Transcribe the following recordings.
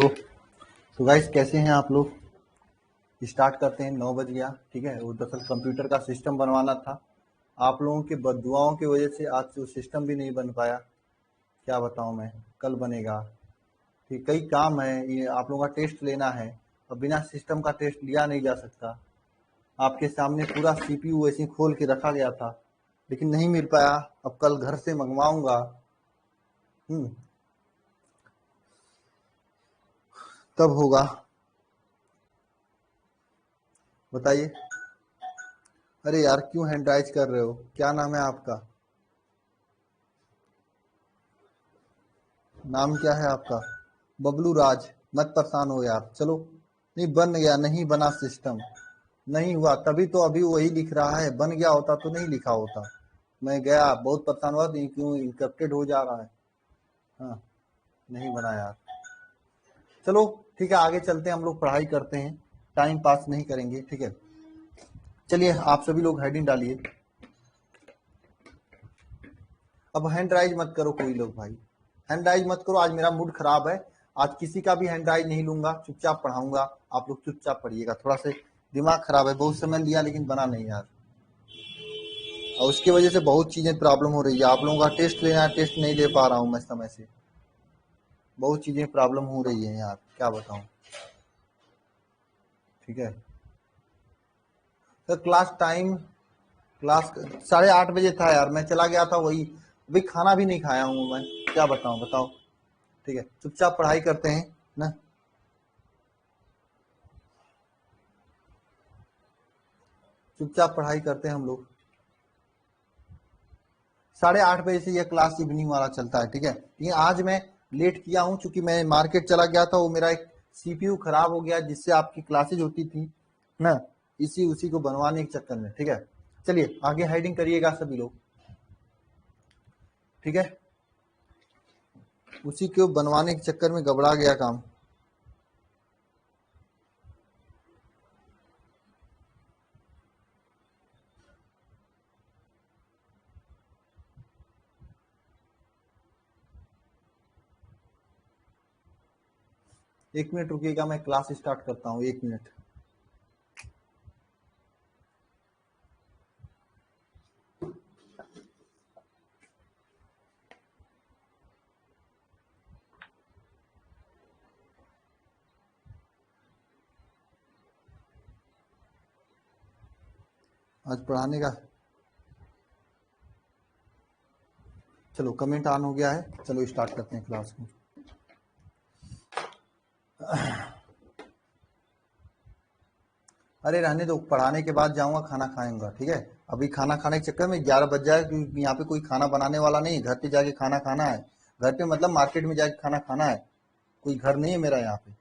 तो गाइस कैसे हैं आप लोग। स्टार्ट करते हैं। 9 बज गया। ठीक है, वो दरअसल कंप्यूटर का सिस्टम बनवाना था। आप लोगों के बददुआओं की वजह से आज वो सिस्टम भी नहीं बन पाया। क्या बताऊं मैं, कल बनेगा। ठीक, कई काम है, ये आप लोगों का टेस्ट लेना है और बिना सिस्टम का टेस्ट लिया नहीं जा सकता। आपके सामने पूरा सीपीयू ऐसे ही खोल के रखा गया था, लेकिन नहीं मिल पाया। अब कल घर से मंगवाऊंगा। तब होगा। बताइए। अरे यार, क्यों हैंड राइज कर रहे हो? क्या नाम है आपका? नाम क्या है आपका? बबलू राज। मत परेशान हो यार, चलो। नहीं बन गया, नहीं बना सिस्टम। नहीं हुआ तभी तो अभी वही लिख रहा है। बन गया होता तो नहीं लिखा होता। मैं गया, बहुत परेशान हुआ, तो क्यों इंकरप्टेड हो जा रहा है। हाँ, नहीं बना यार। चलो ठीक है, आगे चलते हैं। हम लोग पढ़ाई करते हैं, टाइम पास नहीं करेंगे। ठीक है, चलिए आप सभी लोग हेडिंग डालिए। अब हैंड राइज मत करो कोई लोग भाई, हैंड राइज मत करो। आज मेरा मूड खराब है। आज किसी का भी हैंड राइज नहीं लूंगा, चुपचाप पढ़ाऊंगा। आप लोग चुपचाप पढ़िएगा। थोड़ा सा दिमाग खराब है, बहुत समय लिया लेकिन बना नहीं यार, और उसकी वजह से बहुत चीजें प्रॉब्लम हो रही है। आप लोगों का टेस्ट लेना है, टेस्ट नहीं ले पा रहा हूँ मैं समय से। बहुत चीजें प्रॉब्लम हो रही है यार, क्या बताऊँ। ठीक है सर, क्लास टाइम, क्लास 8:30 बजे था यार, मैं चला गया था वही। अभी खाना भी नहीं खाया हूँ मैं, क्या बताऊँ, बताओ। ठीक है, चुपचाप पढ़ाई करते हैं ना। चुपचाप पढ़ाई करते हैं हम लोग। 8:30 बजे से यह क्लास इवनिंग वाला चलता है। ठीक है, लेकिन आज मैं लेट किया हूँ क्योंकि मैं मार्केट चला गया था। वो मेरा एक सीपीयू खराब हो गया जिससे आपकी क्लासेज होती थी ना, इसी उसी को बनवाने के चक्कर में। ठीक है, चलिए आगे हेडिंग करिएगा सभी लोग। ठीक है, उसी को बनवाने के चक्कर में गबड़ा गया काम। एक मिनट रुकिएगा, मैं क्लास स्टार्ट करता हूँ, 1 मिनट। आज पढ़ाने का, चलो कमेंट ऑन हो गया है, चलो स्टार्ट करते हैं क्लास को। अरे रहने दो, पढ़ाने के बाद जाऊंगा, खाना खाऊंगा। ठीक है, अभी खाना खाने के चक्कर में 11 बज जाए, क्योंकि यहाँ पे कोई खाना बनाने वाला नहीं है। घर पे जाके खाना खाना है। घर पे मतलब मार्केट में जाके खाना खाना है। कोई घर नहीं है मेरा यहाँ पे।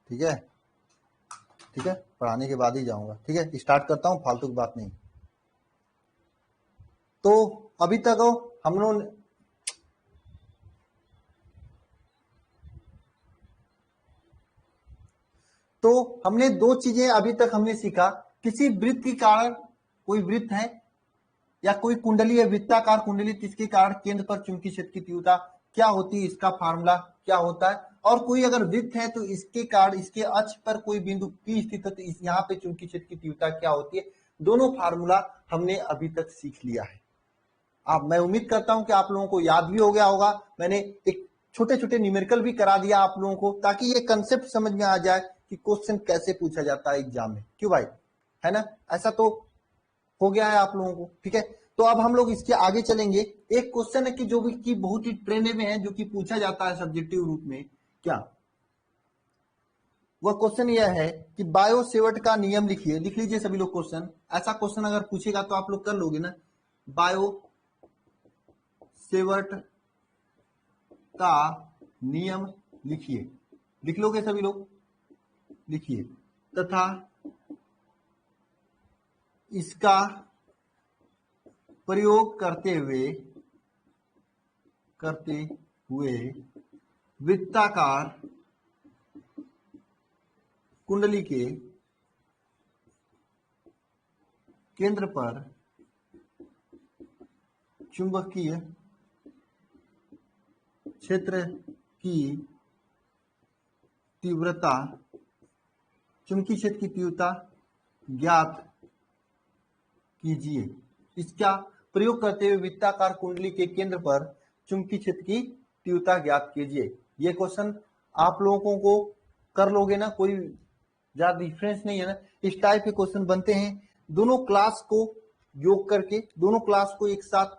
ठीक है, ठीक है, पढ़ाने के बाद ही जाऊंगा। ठीक है, स्टार्ट करता हूँ, फालतू की बात नहीं। तो अभी तक हम लोग, तो हमने दो चीजें अभी तक हमने सीखा। किसी वृत्त के कारण, कोई वृत्त है या कोई कुंडली है, वृत्ताकार कुंडली, जिसके कारण केंद्र पर चुंबकीय क्षेत्र की तीव्रता क्या होती है, इसका फार्मूला क्या होता है। और कोई अगर वृत्त है तो इसके कारण, इसके अक्ष पर कोई बिंदु P स्थित है तो इस यहाँ पे चुंबकीय क्षेत्र की तीव्रता क्या होती है। दोनों फार्मूला हमने अभी तक सीख लिया है। आप, मैं उम्मीद करता हूं कि आप लोगों को याद भी हो गया होगा। मैंने एक छोटे छोटे न्यूमेरिकल भी करा दिया आप लोगों को, ताकि ये कंसेप्ट समझ में आ जाए कि क्वेश्चन कैसे पूछा जाता है एग्जाम में। क्यों भाई, है ना? ऐसा तो हो गया है आप लोगों को। ठीक है, तो अब हम लोग इसके आगे चलेंगे। एक क्वेश्चन है कि जो भी की बहुत ही ट्रेंड में है, जो कि पूछा जाता है सब्जेक्टिव रूप में। क्या वह क्वेश्चन यह है कि बायो सेवर्ट का नियम लिखिए। लिख लीजिए सभी लोग क्वेश्चन। ऐसा क्वेश्चन अगर पूछेगा तो आप लोग कर लोगे ना। बायो सेवर्ट का नियम लिखिए। लिख लोगे सभी लोग? लिखिए। तथा इसका प्रयोग करते हुए वृत्ताकार कुंडली के केंद्र पर चुंबकीय क्षेत्र की तीव्रता, चुंबकीय क्षेत्र की तीव्रता ज्ञात कीजिए। इसका प्रयोग करते हुए वृत्ताकार कुंडली के केंद्र पर चुंबकीय क्षेत्र की तीव्रता ज्ञात कीजिए। ये क्वेश्चन आप लोगों को कर लोगे ना, कोई ज्यादा डिफरेंस नहीं है ना। इस टाइप के क्वेश्चन बनते हैं दोनों क्लास को योग करके, दोनों क्लास को एक साथ,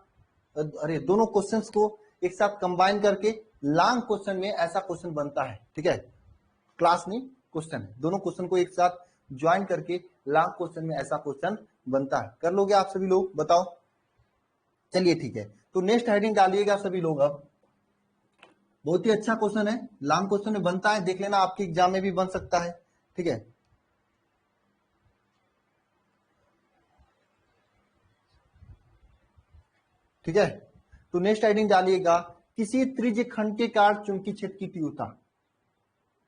दोनों क्वेश्चंस को एक साथ कंबाइन करके लॉन्ग क्वेश्चन में ऐसा क्वेश्चन बनता है। ठीक है, क्लास नहीं क्वेश्चन है, दोनों क्वेश्चन को एक साथ ज्वाइन करके लॉन्ग क्वेश्चन में ऐसा क्वेश्चन बनता है। कर लोगे आप सभी लोग, बताओ। चलिए ठीक है, तो नेक्स्ट हेडिंग डालिएगा सभी लोग। अब बहुत ही अच्छा क्वेश्चन है, लॉन्ग क्वेश्चन में बनता है, देख लेना आपके एग्जाम में भी बन सकता है। ठीक है, ठीक है, तो नेक्स्ट हेडिंग डालिएगा, किसी त्रिज्य खंड के कारण चुंबकीय क्षेत्र की तीव्रता।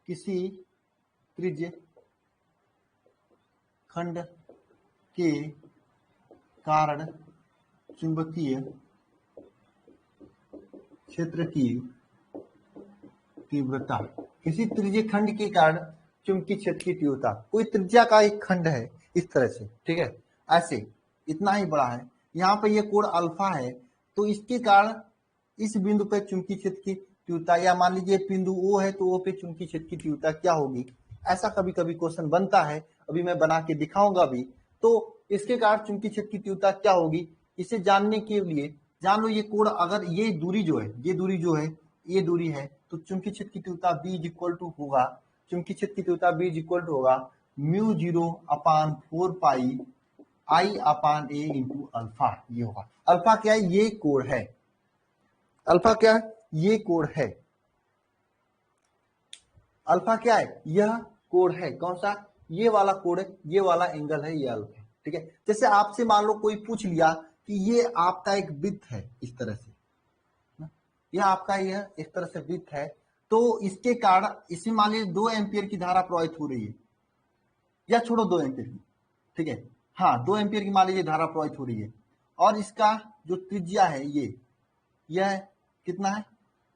किसी त्रिज्य खंड के कारण चुंबकीय क्षेत्र की तीव्रता। किसी त्रिज्य खंड के कारण चुंबकीय क्षेत्र की तीव्रता, कोई त्रिज्या का एक खंड है इस तरह से, ठीक है, ऐसे इतना ही बड़ा है, यहाँ पे ये कोण अल्फा है, तो इसके कारण इस बिंदु पे चुंबकीय क्षेत्र की तीव्रता, या मान लीजिए बिंदु ओ है तो ओ पे चुंबकीय क्षेत्र की तीव्रता क्या होगी, ऐसा कभी कभी क्वेश्चन बनता है। अभी मैं बना के दिखाऊंगा भी। तो इसके कारण चुंबकीय क्षेत्र की तीव्रता क्या होगी, इसे जानने के लिए जान लो ये कोण, अगर ये दूरी जो है, ये दूरी जो है, ये दूरी है, तो चुंबकीय क्षेत्र की तीव्रता B इज इक्वल टू होगा, चुंबकीय क्षेत्र की तीव्रता B इज इक्वल टू होगा mu 0/4 pi I upon A into alpha. ये होगा, अल्फा क्या है, ये कोण है, अल्फा क्या है, ये कोण है, अल्फा क्या है, यह कोण है, कौन सा, ये वाला कोण है, ये वाला एंगल है, ये अल्फा। ठीक है, जैसे आपसे मान लो कोई पूछ लिया कि ये आपका एक वृत्त है, इस तरह से, यह आपका यह इस तरह से वृत्त है, तो इसके कारण इसमें मान लीजिए 2 एम्पियर की धारा प्रवाहित हो रही है, या छोड़ो 2 एम्पियर की, ठीक है, हाँ 2 एम्पियर की मान लीजिए धारा प्रवाहित हो रही है, और इसका जो त्रिज्या है यह कितना है,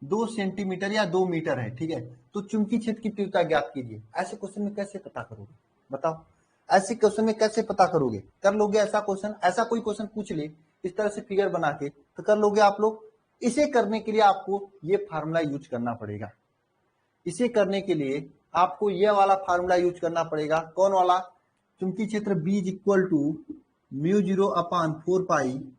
2 सेंटीमीटर या 2 मीटर है। ठीक है, तो चुंबकीय क्षेत्र की तीव्रता ज्ञात कीजिए। ऐसे क्वेश्चन में कैसे पता करोगे, बताओ, ऐसे क्वेश्चन में कैसे पता करोगे, कर लोगे ऐसा क्वेश्चन, ऐसा कोई क्वेश्चन पूछ ले इस तरह से फिगर बना के, तो कर लोगे आप लोग। इसे करने के लिए आपको ये फार्मूला यूज करना पड़ेगा, इसे करने के लिए आपको यह वाला फार्मूला यूज करना पड़ेगा, कौन वाला, चुंबकीय क्षेत्र B is equal to mu 0/4 pi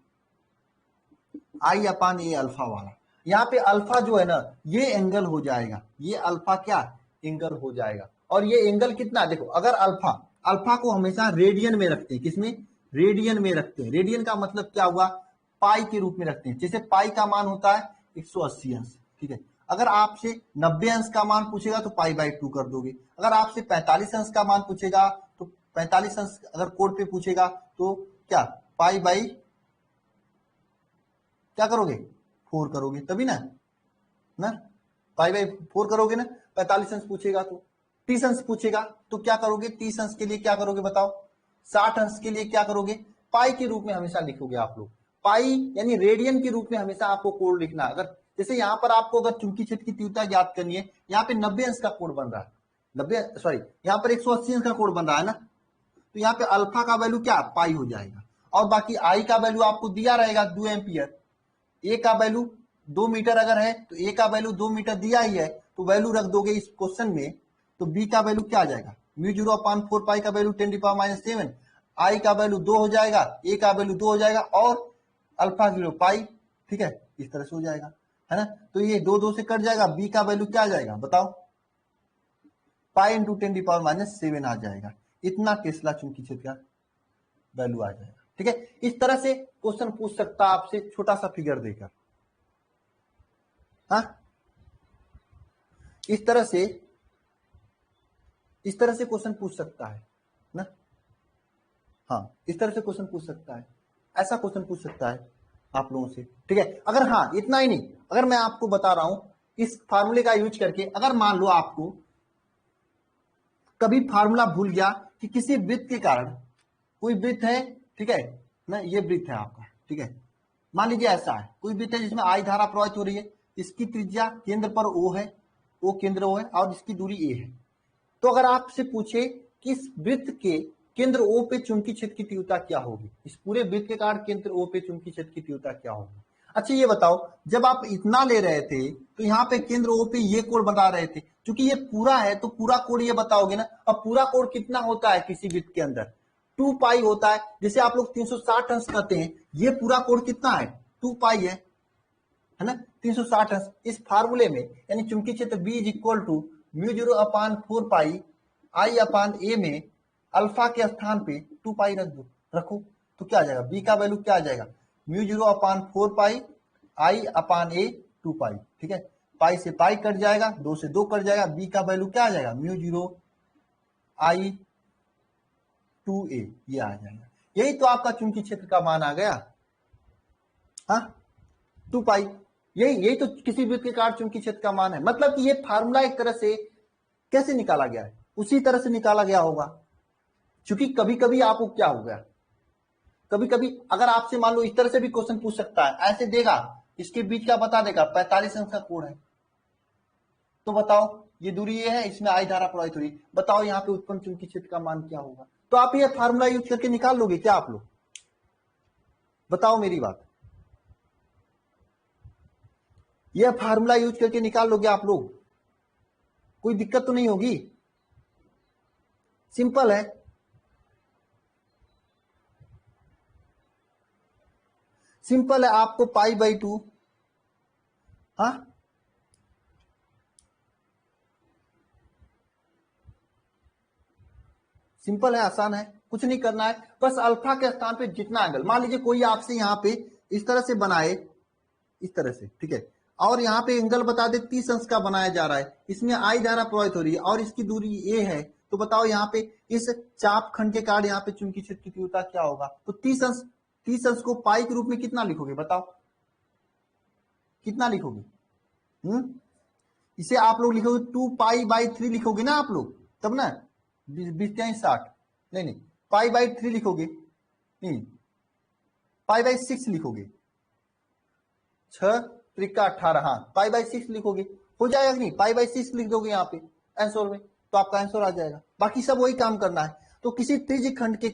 I upon A alpha वाला। यहाँ पे अल्फा जो है ना, ये एंगल हो जाएगा, ये अल्फा क्या एंगल हो जाएगा, और ये एंगल कितना, देखो अगर अल्फा, अल्फा को हमेशा रेडियन में रखते हैं, किसमें, रेडियन में रखते हैं, रेडियन का मतलब क्या हुआ, पाई के रूप में रखते हैं, जैसे पाई का मान होता है 180 अंश। ठीक है, अगर आपसे 90 अंश का मान पूछेगा तो पाई/2 कर दोगे, अगर आपसे 45 अंश का मान पूछेगा तो 45 अंश, अगर कोण पे पूछेगा तो क्या पाई/, क्या करोगे, 4 करोगे, तभी ना पाई/4 करोगे ना। 45 अंश पूछेगा तो, 30 अंश पूछेगा तो क्या करोगे, 30 अंश के लिए क्या करोगे बताओ, 60 अंश के लिए क्या करोगे, पाई के रूप में हमेशा लिखोगे आप लोग, पाई यानी रेडियन के रूप में हमेशा आपको कोण लिखना। अगर जैसे यहाँ पर आपको अगर चुंबकीय क्षेत्र की तीव्रता ज्ञात करनी है, यहाँ पे 90 अंश का कोण बन रहा है, 90 सॉरी यहाँ पर 180 अंश का कोण बन रहा है ना, तो यहाँ पे अल्फा का वैल्यू क्या पाई हो जाएगा, और बाकी आई का वैल्यू आपको दिया रहेगा 2 एम्पियर, ए का वैल्यू 2 मीटर अगर है तो ए का वैल्यू 2 मीटर दिया ही है, तो वैल्यू रख दोगे इस क्वेश्चन में, तो बी का वैल्यू क्या आ जाएगा, म्यू 0/4 पाई का वैल्यू 10⁻⁷, आई का वैल्यू 2 हो जाएगा, ए का वैल्यू 2 हो जाएगा, और अल्फा 0 पाई। ठीक है, इस तरह से हो जाएगा, है ना, तो ये 2 से कट जाएगा, बी का वैल्यू क्या आ जाएगा बताओ, पाई इंटू 10⁻⁷ आ जाएगा, इतना टेस्ला चुंबकीय क्षेत्र का वैल्यू आ जाएगा। ठीक है, इस तरह से क्वेश्चन पूछ सकता है आपसे, छोटा सा फिगर देकर, हाँ इस तरह से क्वेश्चन पूछ सकता है ना, हाँ इस तरह से क्वेश्चन पूछ सकता है, ऐसा क्वेश्चन पूछ सकता है आप लोगों से। ठीक है, अगर हाँ इतना ही नहीं, अगर मैं आपको बता रहा हूं इस फार्मूले का यूज करके, अगर मान लो आपको कभी फार्मूला भूल गया कि किसी वृत्त के कारण, कोई वृत्त है, ठीक है ना, ये वृत्त है आपका, ठीक है, मान लीजिए ऐसा है, कोई वृत्त है जिसमें आई धारा प्रवाहित हो रही है, इसकी त्रिज्या केंद्र पर ओ है, ओ केंद्र ओ है, और इसकी दूरी ए है, तो अगर आपसे पूछे कि इस वृत्त के केंद्र O पे चुंबकीय क्षेत्र की तीव्रता क्या होगी, इस पूरे वृत्त के कारण केंद्र O पे चुंबकीय क्षेत्र की तीव्रता क्या होगी। अच्छा ये बताओ, जब आप इतना ले रहे थे तो यहाँ पे केंद्र O पे ये कोण बता रहे थे, क्योंकि ये पूरा है तो पूरा कोण ये बताओगे ना। अब पूरा कोण कितना होता है किसी वृत्त के अंदर, 2 पाई होता है। जैसे आप लोग 360 अंश कहते हैं, ये पूरा कोण कितना है, 2 पाई है ना, 360 अंश। इस फार्मूले में यानी चुंबकीय क्षेत्र B is equal to mu 0/4 pi I/A में अल्फा के स्थान पे 2 पाई रखो तो क्या आ जाएगा, बी का वैल्यू क्या आ जाएगा, म्यू 0/4 पाई I/A 2 पाई। ठीक है, पाई से पाई कट जाएगा, 2 से 2 कट जाएगा, बी का वैल्यू क्या आ जाएगा, म्यू 0I/2A ये आ जाएगा। यही तो आपका चुंबकीय क्षेत्र का मान आ गया, हाँ 2 पाई। यही तो किसी वृत्त के कारण चुंबकीय क्षेत्र का मान है। मतलब कि ये फार्मूला एक तरह से कैसे निकाला गया है, उसी तरह से निकाला गया होगा। क्योंकि कभी कभी आपको क्या हो गया, कभी कभी अगर आपसे मान लो इस तरह से भी क्वेश्चन पूछ सकता है, ऐसे देगा इसके बीच का बता देगा 45 अंश का कोण है, तो बताओ ये दूरी ये है, इसमें आई धारा प्रवाहित हो रही, बताओ यहाँ पे उत्पन्न चुंबकीय क्षेत्र का मान क्या होगा। तो आप ये फार्मूला यूज करके निकाल लोगे क्या आप लोग, बताओ मेरी बात, यह फार्मूला यूज करके निकाल लोगे आप लोग, कोई दिक्कत तो नहीं होगी, सिंपल है। सिंपल है, आपको पाई/2, हाँ सिंपल है, आसान है, कुछ नहीं करना है, बस अल्फा के स्थान पे जितना एंगल, मान लीजिए कोई आपसे यहाँ पे इस तरह से बनाए, इस तरह से, ठीक है, और यहाँ पे एंगल बता दे 30 अंश का बनाया जा रहा है, इसमें आई धारा प्रवाहित हो रही है और इसकी दूरी ए है, तो बताओ यहाँ पे इस चाप खंड के कारण यहाँ पे चुंबकीय क्षेत्र की तीव्रता क्या होगा। तो 30 अंश को पाई के रूप में कितना लिखोगे, बताओ कितना लिखोगे, इसे आप लोग लिखोगे 2 पाई/3 लिखोगे ना आप लोग, तब ना 20/60, नहीं पाई/3 लिखोगे, नहीं पाई/6 लिखोगे, 6×3=18, हाँ पाई/6 लिखोगे, हो जाएगा कि नहीं, पाई/6 लिख दोगे यहाँ पे आंसर में, तो आपका आंसर आ जाएगा। बाकी सब वही काम करना है। तो किसी त्रिज्य खंड के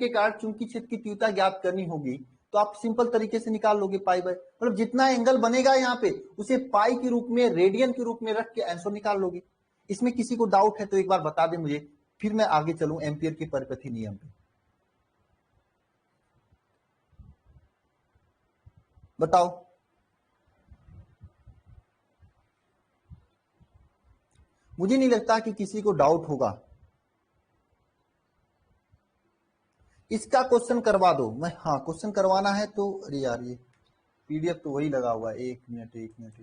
कारण चुंबकीय क्षेत्र की तीव्रता ज्ञात करनी होगी, तो आप सिंपल तरीके से निकाल लोगे पाई/, मतलब जितना एंगल बनेगा यहाँ पे उसे पाई के रूप में, रेडियन के रूप में रख के आंसर निकाल लोगे। इसमें किसी को डाउट है तो एक बार बता दे मुझे, फिर मैं आगे चलूं एम्पियर के परिपथी नियम पे, बताओ। मुझे नहीं लगता कि किसी को डाउट होगा, इसका क्वेश्चन करवा दो। मैं, हाँ क्वेश्चन करवाना है तो, अरे यार ये पीडीएफ तो वही लगा हुआ है, एक मिनट एक मिनट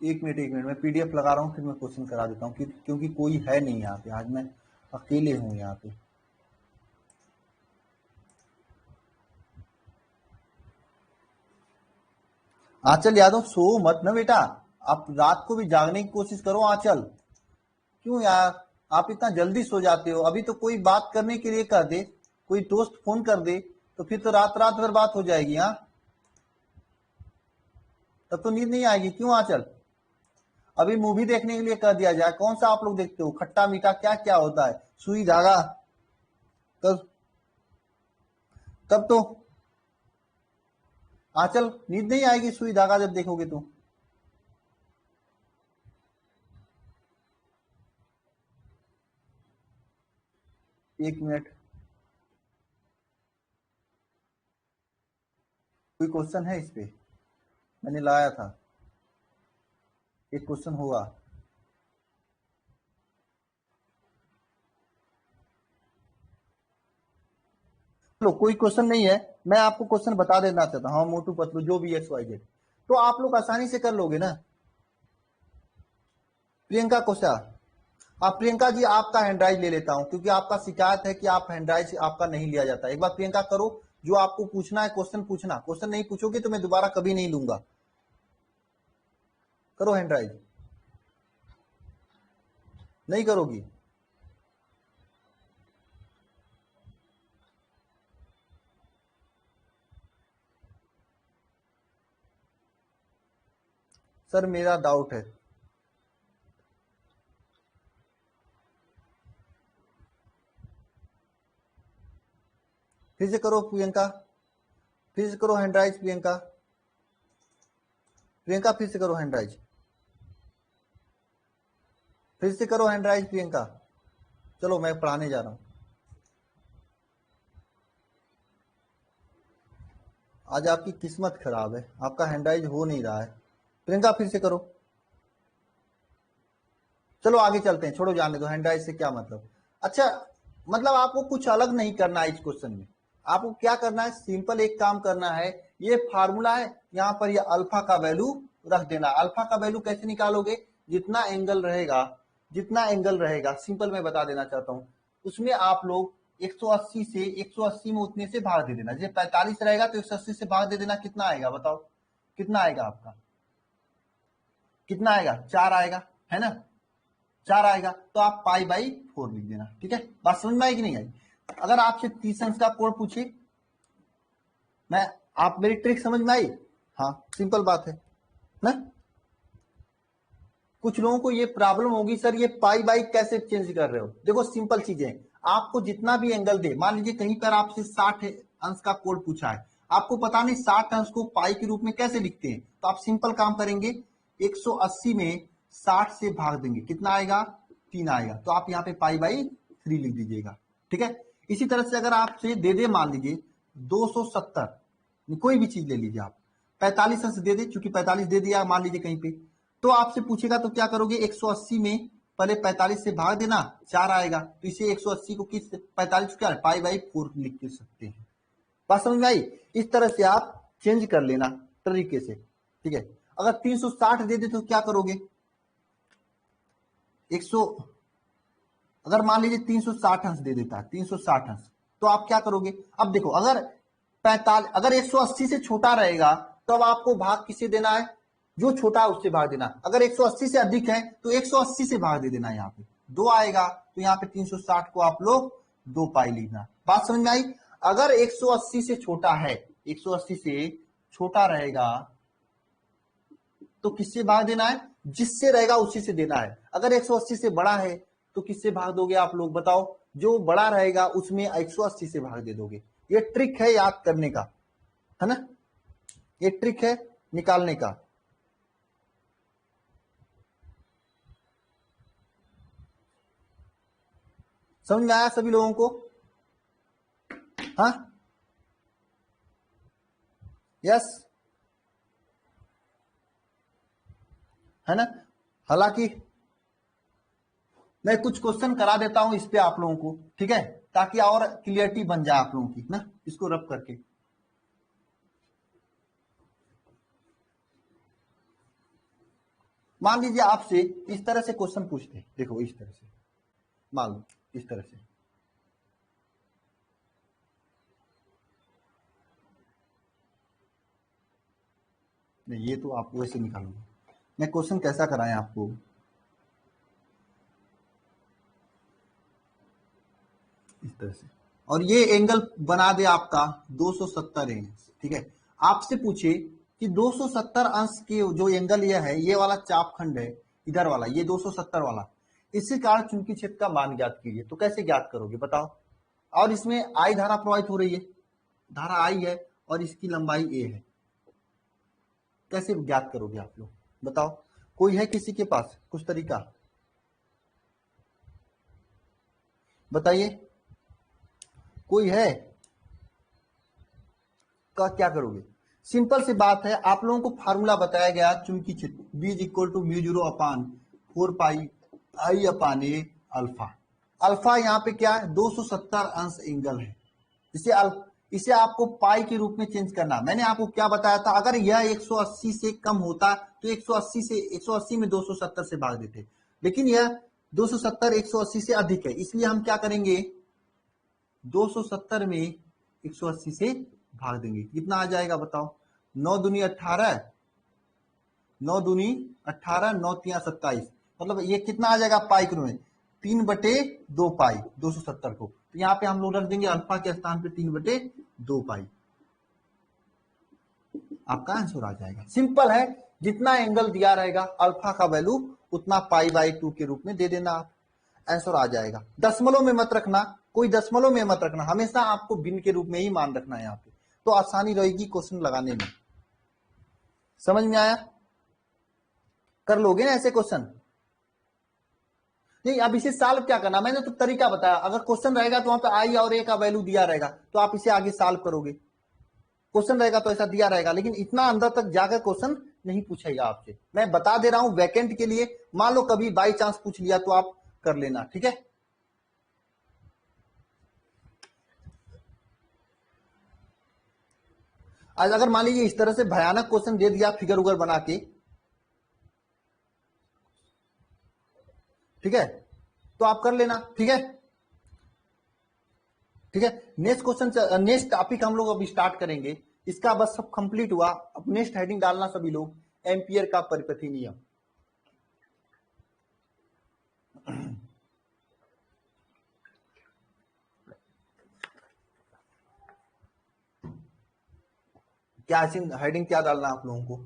एक मिनट, मैं पीडीएफ लगा रहा हूँ, फिर मैं क्वेश्चन करा देता हूँ, क्योंकि कोई है नहीं यहाँ पे, आज मैं अकेले हूँ यहाँ पे। आंचल यादव सो मत ना बेटा, आप रात को भी जागने की कोशिश करो आंचल, क्यों यार आप इतना जल्दी सो जाते हो। अभी तो कोई बात करने के लिए कर दे, कोई दोस्त फोन कर दे तो फिर तो रात रात भर बात हो जाएगी, हाँ तब तो नींद नहीं आएगी, क्यों आंचल। अभी मूवी देखने के लिए कह दिया जाए, कौन सा आप लोग देखते हो, खट्टा मीठा क्या क्या होता है, सुई धागा, तब तब तो आंचल नींद नहीं आएगी सुई धागा जब देखोगे तो। एक मिनट, कोई क्वेश्चन है इस पे, मैंने लाया था, एक क्वेश्चन होगा। चलो कोई क्वेश्चन नहीं है, मैं आपको क्वेश्चन बता देना चाहता हूँ, हाँ मोटू पतलू जो भी XYZ, तो आप लोग आसानी से कर लोगे ना। प्रियंका कोशा, आप प्रियंका जी आपका हैंडराइज ले लेता हूं, क्योंकि आपका शिकायत है कि आप हैंडराइज आपका नहीं लिया जाता। एक बार प्रियंका करो, जो आपको पूछना है क्वेश्चन पूछना, क्वेश्चन नहीं पूछोगे तो मैं दोबारा कभी नहीं लूंगा, करो हैंडराइज, नहीं करोगी। सर मेरा डाउट है। फिर से करो प्रियंका, फिर से करो हैंड राइज प्रियंका, प्रियंका फिर से करो हैंड राइज, फिर से करो हैंड राइज प्रियंका। चलो मैं पढ़ाने जा रहा हूं। आज आपकी किस्मत खराब है, आपका हैंड राइज हो नहीं रहा है। प्रियंका फिर से करो। चलो आगे चलते हैं, छोड़ो जाने दो, हैंड राइज से क्या मतलब। अच्छा, मतलब आपको कुछ अलग नहीं करना है इस क्वेश्चन में। आपको क्या करना है, सिंपल एक काम करना है। ये फार्मूला है, यहाँ पर ये अल्फा का वैल्यू रख देना। अल्फा का वैल्यू कैसे निकालोगे, जितना एंगल रहेगा, जितना एंगल रहेगा, सिंपल मैं बता देना चाहता हूँ, उसमें आप लोग 180 से 180 में उतने से भाग दे देना। जैसे 45 रहेगा तो 180 से भाग दे देना, कितना आएगा बताओ, कितना आएगा आपका, कितना आएगा, 4 आएगा, है ना, 4 आएगा। तो आप पाई बाई 4 लिख देना। ठीक है, बात समझ में आई कि नहीं आई। अगर आपसे 30 अंश का कोण पूछे, मैं, आप मेरी ट्रिक समझ में आई। हाँ सिंपल बात है ना। कुछ लोगों को ये प्रॉब्लम होगी, सर ये पाई बाई कैसे चेंज कर रहे हो। देखो सिंपल चीजें, आपको जितना भी एंगल दे, मान लीजिए कहीं पर आपसे 60 अंश का कोण पूछा है, आपको पता नहीं 60 अंश को पाई के रूप में कैसे लिखते हैं, तो आप सिंपल काम करेंगे, 180 में 60 से भाग देंगे, कितना आएगा, 3 आएगा। तो आप यहाँ पे पाई बाई 3 लिख दीजिएगा। ठीक है, इसी तरह से अगर आपसे दे मान लीजिए 270, कोई भी चीज ले लीजिए आप, 45 अंश दे दे, चूंकि 45 दे दिया मान लीजिए कहीं पे, तो आपसे पूछेगा तो क्या करोगे, 180 में पहले 45 से भाग देना, 4 आएगा। तो इसे 180 को किस 45 क्या पाई बाई 4 लिख के सकते हैं। बात समझ में आई। इस तरह से आप चेंज कर लेना तरीके से। ठीक है, अगर 360 दे दे तो क्या करोगे, 100, अगर मान लीजिए 360 अंश दे देता है, 360 अंश, तो आप क्या करोगे। अब देखो, अगर 45, अगर 180 से छोटा रहेगा तो अब आपको भाग किसे देना है, जो छोटा है उससे भाग देना। अगर 180 से अधिक है तो 180 से भाग दे देना, यहाँ पे 2 आएगा, तो यहाँ पे 360 को आप लोग 2 पाई लिखना। बात समझ में आई। अगर 180 से छोटा है, 180 से छोटा रहेगा तो किससे भाग देना है, जिससे रहेगा उसी से देना है। अगर 180 से बड़ा है तो किससे भाग दोगे आप लोग बताओ, जो बड़ा रहेगा उसमें 180 से भाग दे दोगे। ये ट्रिक है याद करने का, है ना, ये ट्रिक है निकालने का। समझ में आया सभी लोगों को, हाँ, यस, है ना। हालांकि मैं कुछ क्वेश्चन करा देता हूं इस पे आप लोगों को, ठीक है, ताकि और क्लियरिटी बन जाए आप लोगों की ना, इसको रब करके। मान लीजिए आपसे इस तरह से क्वेश्चन पूछते हैं, देखो इस तरह से, मान लो इस तरह से, नहीं ये तो आप वैसे निकालोगे, मैं क्वेश्चन कैसा कराएं आपको, इस तरह से, और ये एंगल बना दे आपका 270 एंगल। ठीक है, आपसे पूछे कि 270 अंश के जो एंगल ये है, ये वाला चापखंड है इधर वाला, ये 270 वाला, इसी कारण चुंबकीय क्षेत्र का मान ज्ञात कीजिए। तो कैसे ज्ञात करोगे बताओ। और इसमें आई धारा प्रवाहित हो रही है, धारा आई है और इसकी लंबाई ए है, कैसे ज्ञात करोगे आप लोग बताओ। कोई है किसी के पास कुछ तरीका, बताइए, कोई है का क्या करोगे। सिंपल सी बात है, आप लोगों को फार्मूला बताया गया चुंबकीय क्षेत्र B equal to mu 0 upon 4 pi I upon A alpha. Alpha यहाँ पे क्या है, 270 अंश एंगल है। इसे आपको पाई के रूप में चेंज करना। मैंने आपको क्या बताया था, अगर यह 180 से कम होता तो 180 में 270 से भाग देते, लेकिन यह 270 180 से अधिक है, इसलिए हम क्या करेंगे, 270 में 180 से भाग देंगे। कितना आ जाएगा बताओ, 9 दूनी 18, 9 दूनी 18, 9 तिया 27, मतलब ये कितना आ जाएगा पाई के रूप में, 3/2 पाई 270 को। तो यहाँ पे हम लोग रख देंगे अल्फा के स्थान पे 3/2 पाई, आपका आंसर आ जाएगा। सिंपल है, जितना एंगल दिया रहेगा अल्फा का वैल्यू उतना π/2 के रूप में दे देना, आप आंसर आ जाएगा। दशमलव में मत रखना, कोई दशमलव में मत रखना, हमेशा आपको भिन्न के रूप में ही मान रखना है यहाँ पे, तो आसानी रहेगी क्वेश्चन लगाने में। समझ में आया? कर लोगे ना ऐसे क्वेश्चन? नहीं, अब इसे सॉल्व क्या करना, मैंने तो तरीका बताया। अगर क्वेश्चन रहेगा तो वहां पे आई और ए का वैल्यू दिया रहेगा, तो आप इसे आगे सॉल्व करोगे। क्वेश्चन रहेगा तो ऐसा दिया रहेगा, लेकिन इतना अंदर तक जाकर क्वेश्चन नहीं पूछेगा आपसे। मैं बता दे रहा हूं वैकेंट के लिए, मान लो कभी बाई चांस पूछ लिया तो आप कर लेना, ठीक है। आज अगर मान लीजिए इस तरह से भयानक क्वेश्चन दे दिया फिगर उगर बना के, ठीक है, तो आप कर लेना, ठीक है। ठीक है, नेक्स्ट क्वेश्चन, नेक्स्ट टॉपिक हम लोग अब स्टार्ट करेंगे। इसका बस सब कंप्लीट हुआ। अब नेक्स्ट हेडिंग डालना सभी लोग, एम्पियर का परिपथी नियम। क्या हेडिंग क्या डालना आप लोगों को?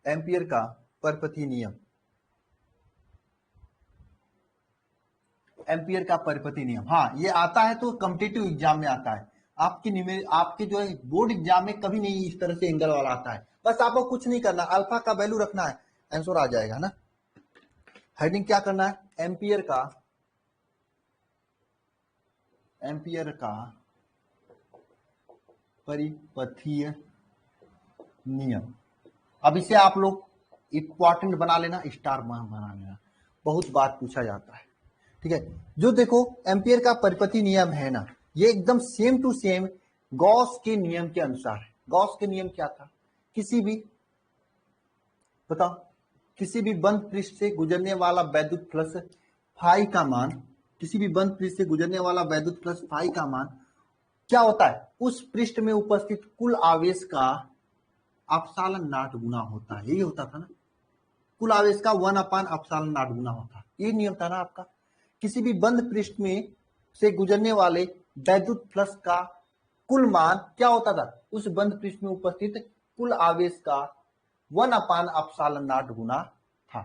एम्पियर का परिपथी नियम। एम्पियर का परिपथी नियम, हाँ ये आता है तो कॉम्पिटिटिव एग्जाम में आता है। आपके जो है बोर्ड एग्जाम में कभी नहीं इस तरह से एंगल वाला आता है। बस आपको कुछ नहीं करना, अल्फा का वैल्यू रखना है, आंसर आ जाएगा ना। हेडिंग क्या करना है? एम्पियर का परिपथीय नियम। अब इसे आप लोग इंपॉर्टेंट बना लेना, स्टार बना लेना, बहुत बात पूछा जाता है, ठीक है। जो देखो एम्पियर का परिपथी नियम है ना, ये एकदम सेम टू सेम गॉस के नियम के अनुसार है। गॉस के नियम क्या था? बताओ, किसी भी बंद पृष्ठ से गुजरने वाला वैद्युत फ्लक्स फाई का मान, किसी भी बंद पृष्ठ से गुजरने वाला वैद्युत फ्लक्स फाई का मान क्या होता है? उस पृष्ठ में उपस्थित कुल आवेश का अपसालन नाट गुना होता है। यही होता था ना, कुल आवेश का 1/अपसालन नाट गुना होता है। ये नियम था ना आपका। किसी भी बंद पृष्ठ में से गुजरने वाले वैद्युत फ्लक्स का कुल मान क्या होता था? उस बंद पृष्ठ में उपस्थित कुल आवेश का 1/अपसालन नाट गुना था।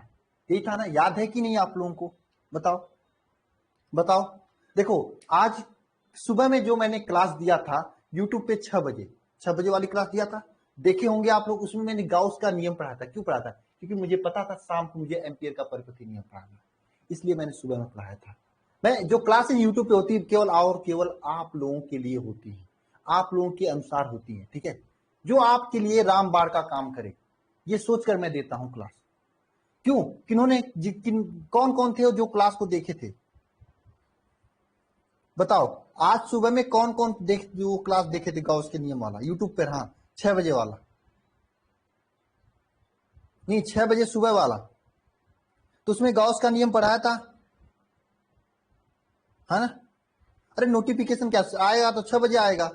यही था ना, याद है कि नहीं आप लोगों को? बताओ। देखो आज सुबह में जो मैंने क्लास दिया था यूट्यूब पे 6 बजे वाली क्लास दिया था, देखे होंगे आप लोग। उसमें मैंने गाउस का नियम पढ़ाया था। क्यों पढ़ाया था? क्योंकि मुझे पता था शाम को मुझे एम्पियर का परिपथी नियम पढ़ाना, इसलिए मैंने सुबह में पढ़ाया था। मैं जो क्लासेस यूट्यूब पे होती है केवल आप लोगों के लिए होती है, आप लोगों के अनुसार होती है, ठीक है। जो आपके लिए रामबाण का काम करे, ये सोचकर मैं देता हूं क्लास। क्यों? कौन कौन थे जो क्लास को देखे थे? बताओ, आज सुबह में कौन कौन जो क्लास देखे थे गॉस के नियम वाला यूट्यूब पर? हाँ 6 बजे वाला नहीं, 6 बजे सुबह वाला। तो उसमें गॉस का नियम पढ़ाया था, है ना। अरे नोटिफिकेशन क्या आएगा तो 6 बजे आएगा।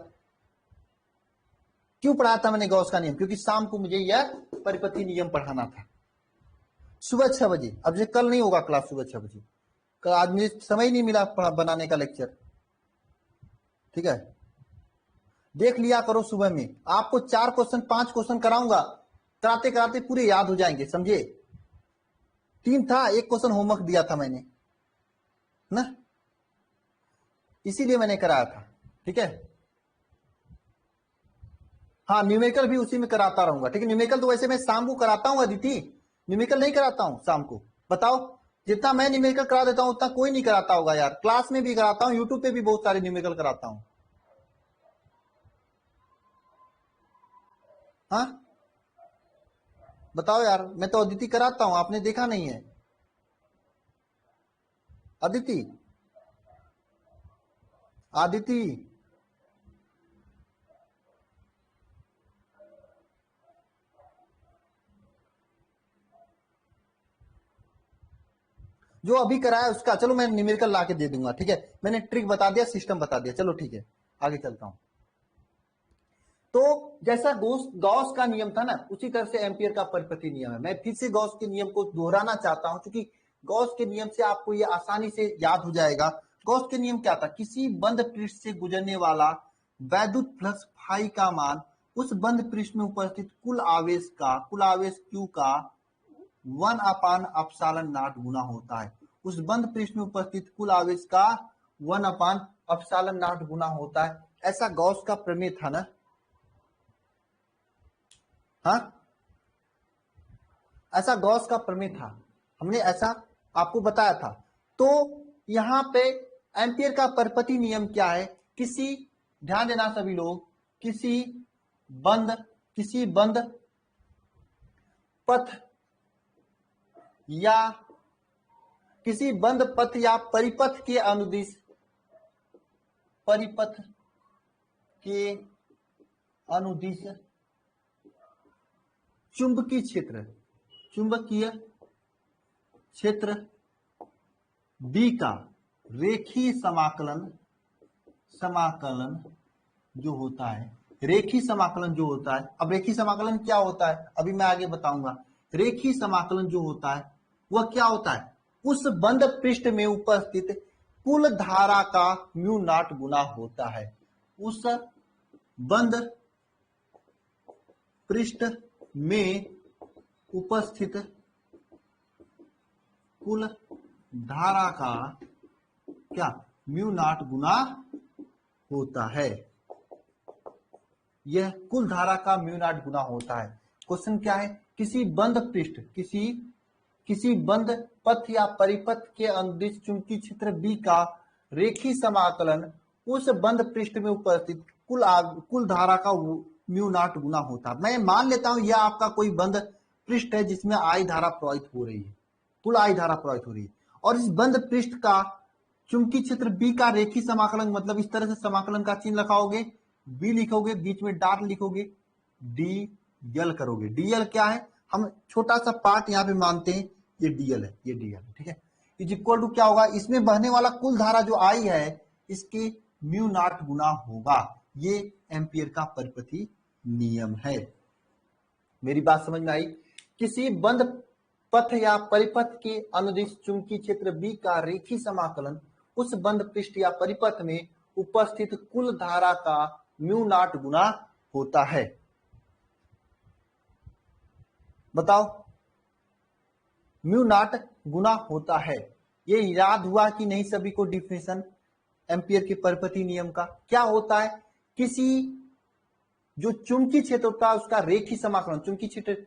क्यों पढ़ाया था मैंने गॉस का नियम? क्योंकि शाम को मुझे यह परिपथी नियम पढ़ाना था सुबह 6 बजे। अब ये कल नहीं होगा क्लास सुबह 6 बजे, कल आज मुझे समय ही नहीं मिला बनाने का लेक्चर, ठीक है। देख लिया करो सुबह में, आपको 4 क्वेश्चन 5 क्वेश्चन कराऊंगा, कराते कराते पूरे याद हो जाएंगे, समझे। 3 था, 1 क्वेश्चन होमवर्क दिया था मैंने ना, इसीलिए मैंने कराया था, ठीक है। हाँ न्यूमेरिकल भी उसी में कराता रहूंगा, ठीक है। न्यूमेरिकल तो वैसे मैं शाम को कराता हूँ अदिति, न्यूमेरिकल नहीं कराता हूँ शाम को। बताओ, जितना मैं न्यूमेरिकल करा देता हूँ उतना कोई नहीं कराता होगा यार। क्लास में भी कराता हूँ, यूट्यूब पे भी बहुत सारे न्यूमेरिकल कराता हूँ। हाँ बताओ यार, मैं तो अदिति कराता हूँ, आपने देखा नहीं है? अदिति, आदिति, जो अभी कराया उसका चलो मैं न्यूमेरिकल ला के दे दूंगा, ठीक है। मैंने ट्रिक बता दिया, सिस्टम बता दिया, चलो ठीक है आगे चलता हूं। तो जैसा गॉस का नियम था ना, उसी तरह से एम्पियर का परिपथी नियम है। मैं फिर से गॉस के नियम को दोहराना चाहता हूं, क्योंकि गॉस के नियम से आपको ये आसानी से याद हो जाएगा। गॉस के नियम क्या था? किसी बंद पृष्ठ से गुजरने वाला वैद्युत फ्लक्स फाई का मान उस बंद पृष्ठ में उपस्थित कुल आवेश Q का 1/ε0 गुना होता है। उस बंद पृष्ठ में उपस्थित कुल आवेश का 1/ε0 गुना होता है। ऐसा गॉस का प्रमेय था ना? हाँ, ऐसा गॉस का प्रमेय था, हमने ऐसा आपको बताया था। तो यहां पे एम्पियर का परपति नियम क्या है? ध्यान देना सभी लोग, किसी बंद पथ या परिपथ के अनुदिश चुंबकीय क्षेत्र B का रेखीय समाकलन जो होता है, अब रेखीय समाकलन क्या होता है अभी मैं आगे बताऊंगा। रेखीय समाकलन जो होता है वह क्या होता है? उस बंद पृष्ठ में उपस्थित कुल धारा का μ0 गुना होता है। उस बंद पृष्ठ में उपस्थित कुल धारा का क्या μ0 गुना होता है। यह कुल धारा का μ0 गुना होता है। क्वेश्चन क्या है? किसी बंद पथ या परिपथ के अनुदिश चुंबकीय क्षेत्र B का रेखीय समाकलन उस बंद पृष्ठ में उपस्थित कुल धारा का μ0 गुना होता है। मैं मान लेता हूं यह आपका कोई बंद पृष्ठ है जिसमें I धारा प्रवाहित हो रही है, कुल I धारा प्रवाहित हो रही है, और इस बंद पृष्ठ का चुंबकीय क्षेत्र B का रेखीय समाकलन, मतलब इस तरह से समाकलन का चिन्ह लगाओगे, B लिखोगे, बीच में डॉट लिखोगे, dl करोगे। dl क्या है? हम छोटा सा पार्ट यहाँ पे मानते हैं, ये dl है, ठीक है। इज इक्वल टू क्या होगा? इसमें बहने वाला कुल धारा जो I है इसके μ0 गुना होगा। ये एम्पियर का परपति नियम है। मेरी बात समझ में आई? किसी बंद पथ या परिपथ के अनुदिश चुंबकीय क्षेत्र B का रेखीय समाकलन उस बंद पृष्ठ या परिपथ में उपस्थित कुल धारा का μ0 गुना होता है। बताओ, μ0 गुना होता है। ये याद हुआ कि नहीं सभी को? डिफिनेशन एम्पियर के परपति नियम का क्या होता है? किसी जो चुंबकीय क्षेत्र होता है उसका रेखीय समाकलन, चुंबकीय क्षेत्र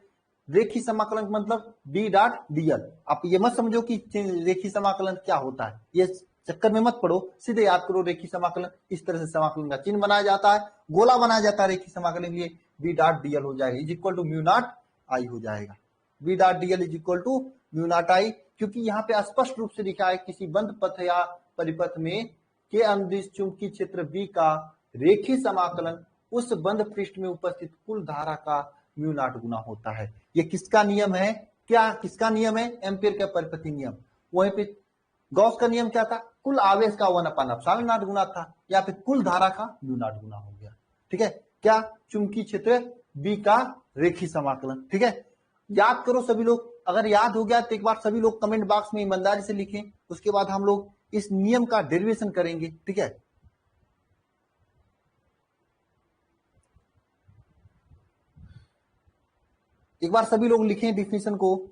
रेखीय समाकलन मतलब B.dl। आप ये मत समझो कि रेखीय समाकलन क्या होता है, ये चक्कर में मत पड़ो, सीधे याद करो रेखीय समाकलन। इस तरह से समाकलन का चिन्ह बनाया जाता है, गोला बनाया जाता है रेखीय समाकलन के लिए, B.dl हो जाएगा इज इक्वल टू μ0 I हो जाएगा। B.dl is equal to μ0 I, क्योंकि यहाँ पे स्पष्ट रूप से लिखा है किसी बंद पथ या परिपथ में के अनुदिश चुंबकीय क्षेत्र B का रेखीय समाकलन उस बंद पृष्ठ में उपस्थित कुल धारा का μ0 गुना होता है। ये किसका नियम है? किसका नियम है? एम्पियर का परपति नियम। वहीं पे गॉस का नियम क्या था? कुल आवेश का 1/ε0 गुना था, या फिर कुल धारा का μ0 गुना हो गया। ठीक है, क्या? चुंबकीय क्षेत्र B का रेखीय समाकलन। ठीक है, याद करो सभी लोग। अगर याद हो गया तो एक बार सभी लोग कमेंट बॉक्स में ईमानदारी से लिखें, उसके बाद हम लोग इस नियम का डेरिवेशन करेंगे। ठीक है, एक बार सभी लोग लिखें डिफिनेशन को।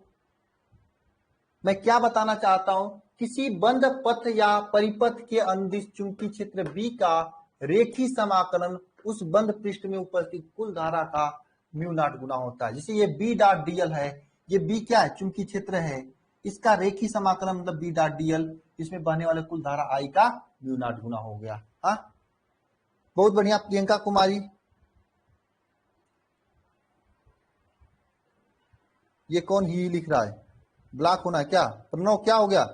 मैं क्या बताना चाहता हूं? किसी बंद पथ या परिपथ के अनुदिश चुंबकीय क्षेत्र B का रेखीय समाकलन उस बंद पृष्ठ में उपस्थित कुल धारा का μ0 गुना होता है। जैसे ये B.dl है, ये B क्या है? चुंबकीय क्षेत्र है, इसका रेखीय समाकलन मतलब B.dl, इसमें बहने वाले कुल धारा I का μ0 गुना हो गया। हाँ, बहुत बढ़िया। प्रियंका कुमारी, ये कौन ही लिख रहा है? ब्लॉक होना है क्या? प्रणव, क्या हो गया?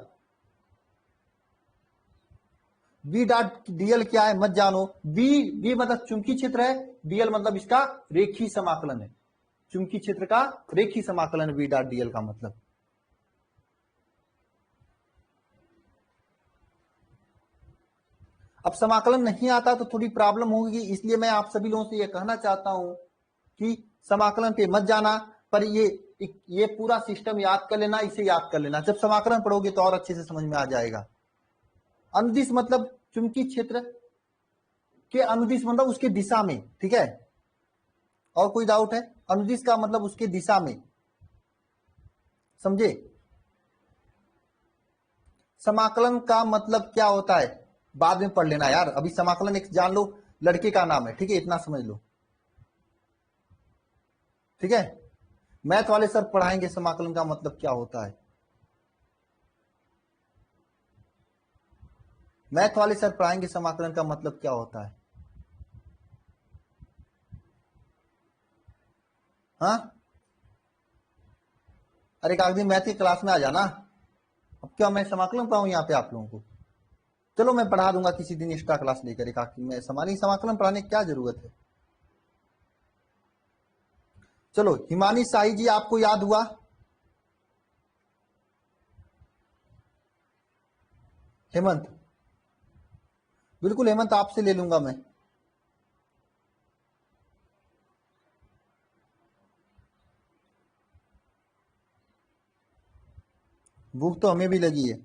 B.dl क्या है मत जानो। B मतलब चुंबकीय क्षेत्र है, dl मतलब इसका रेखीय समाकलन है, चुंबकीय क्षेत्र का रेखीय समाकलन है B.dl का मतलब। अब समाकलन नहीं आता तो थोड़ी प्रॉब्लम होगी, इसलिए मैं आप सभी लोगों से यह कहना चाहता हूं कि समाकलन पे मत जाना, पर ये पूरा सिस्टम याद कर लेना, इसे याद कर लेना। जब समाकलन पढ़ोगे तो और अच्छे से समझ में आ जाएगा। अनुदिश मतलब चुंबकीय क्षेत्र के अनुदिश मतलब उसके दिशा में। ठीक है, और कोई डाउट है? अनुदिश का मतलब उसके दिशा में, समझे? समाकलन का मतलब क्या होता है बाद में पढ़ लेना यार, अभी समाकलन एक जान लो लड़के का नाम है, ठीक है, इतना समझ लो, ठीक है। मैथ वाले सर पढ़ाएंगे समाकलन का मतलब क्या होता है, मैथ वाले सर पढ़ाएंगे समाकलन का मतलब क्या होता है। हाँ, अरे एक दिन मैथ की क्लास में आ जाना। अब क्या मैं समाकलन पढ़ाऊं यहाँ पे आप लोगों को? चलो मैं पढ़ा दूंगा किसी दिन एक्स्ट्रा क्लास लेकर, एक आखिर में समाकलन पढ़ाने की क्या जरूरत है। चलो हिमानी शाही जी आपको याद हुआ? हेमंत, बिल्कुल हेमंत आपसे ले लूंगा मैं। भूख तो हमें भी लगी है।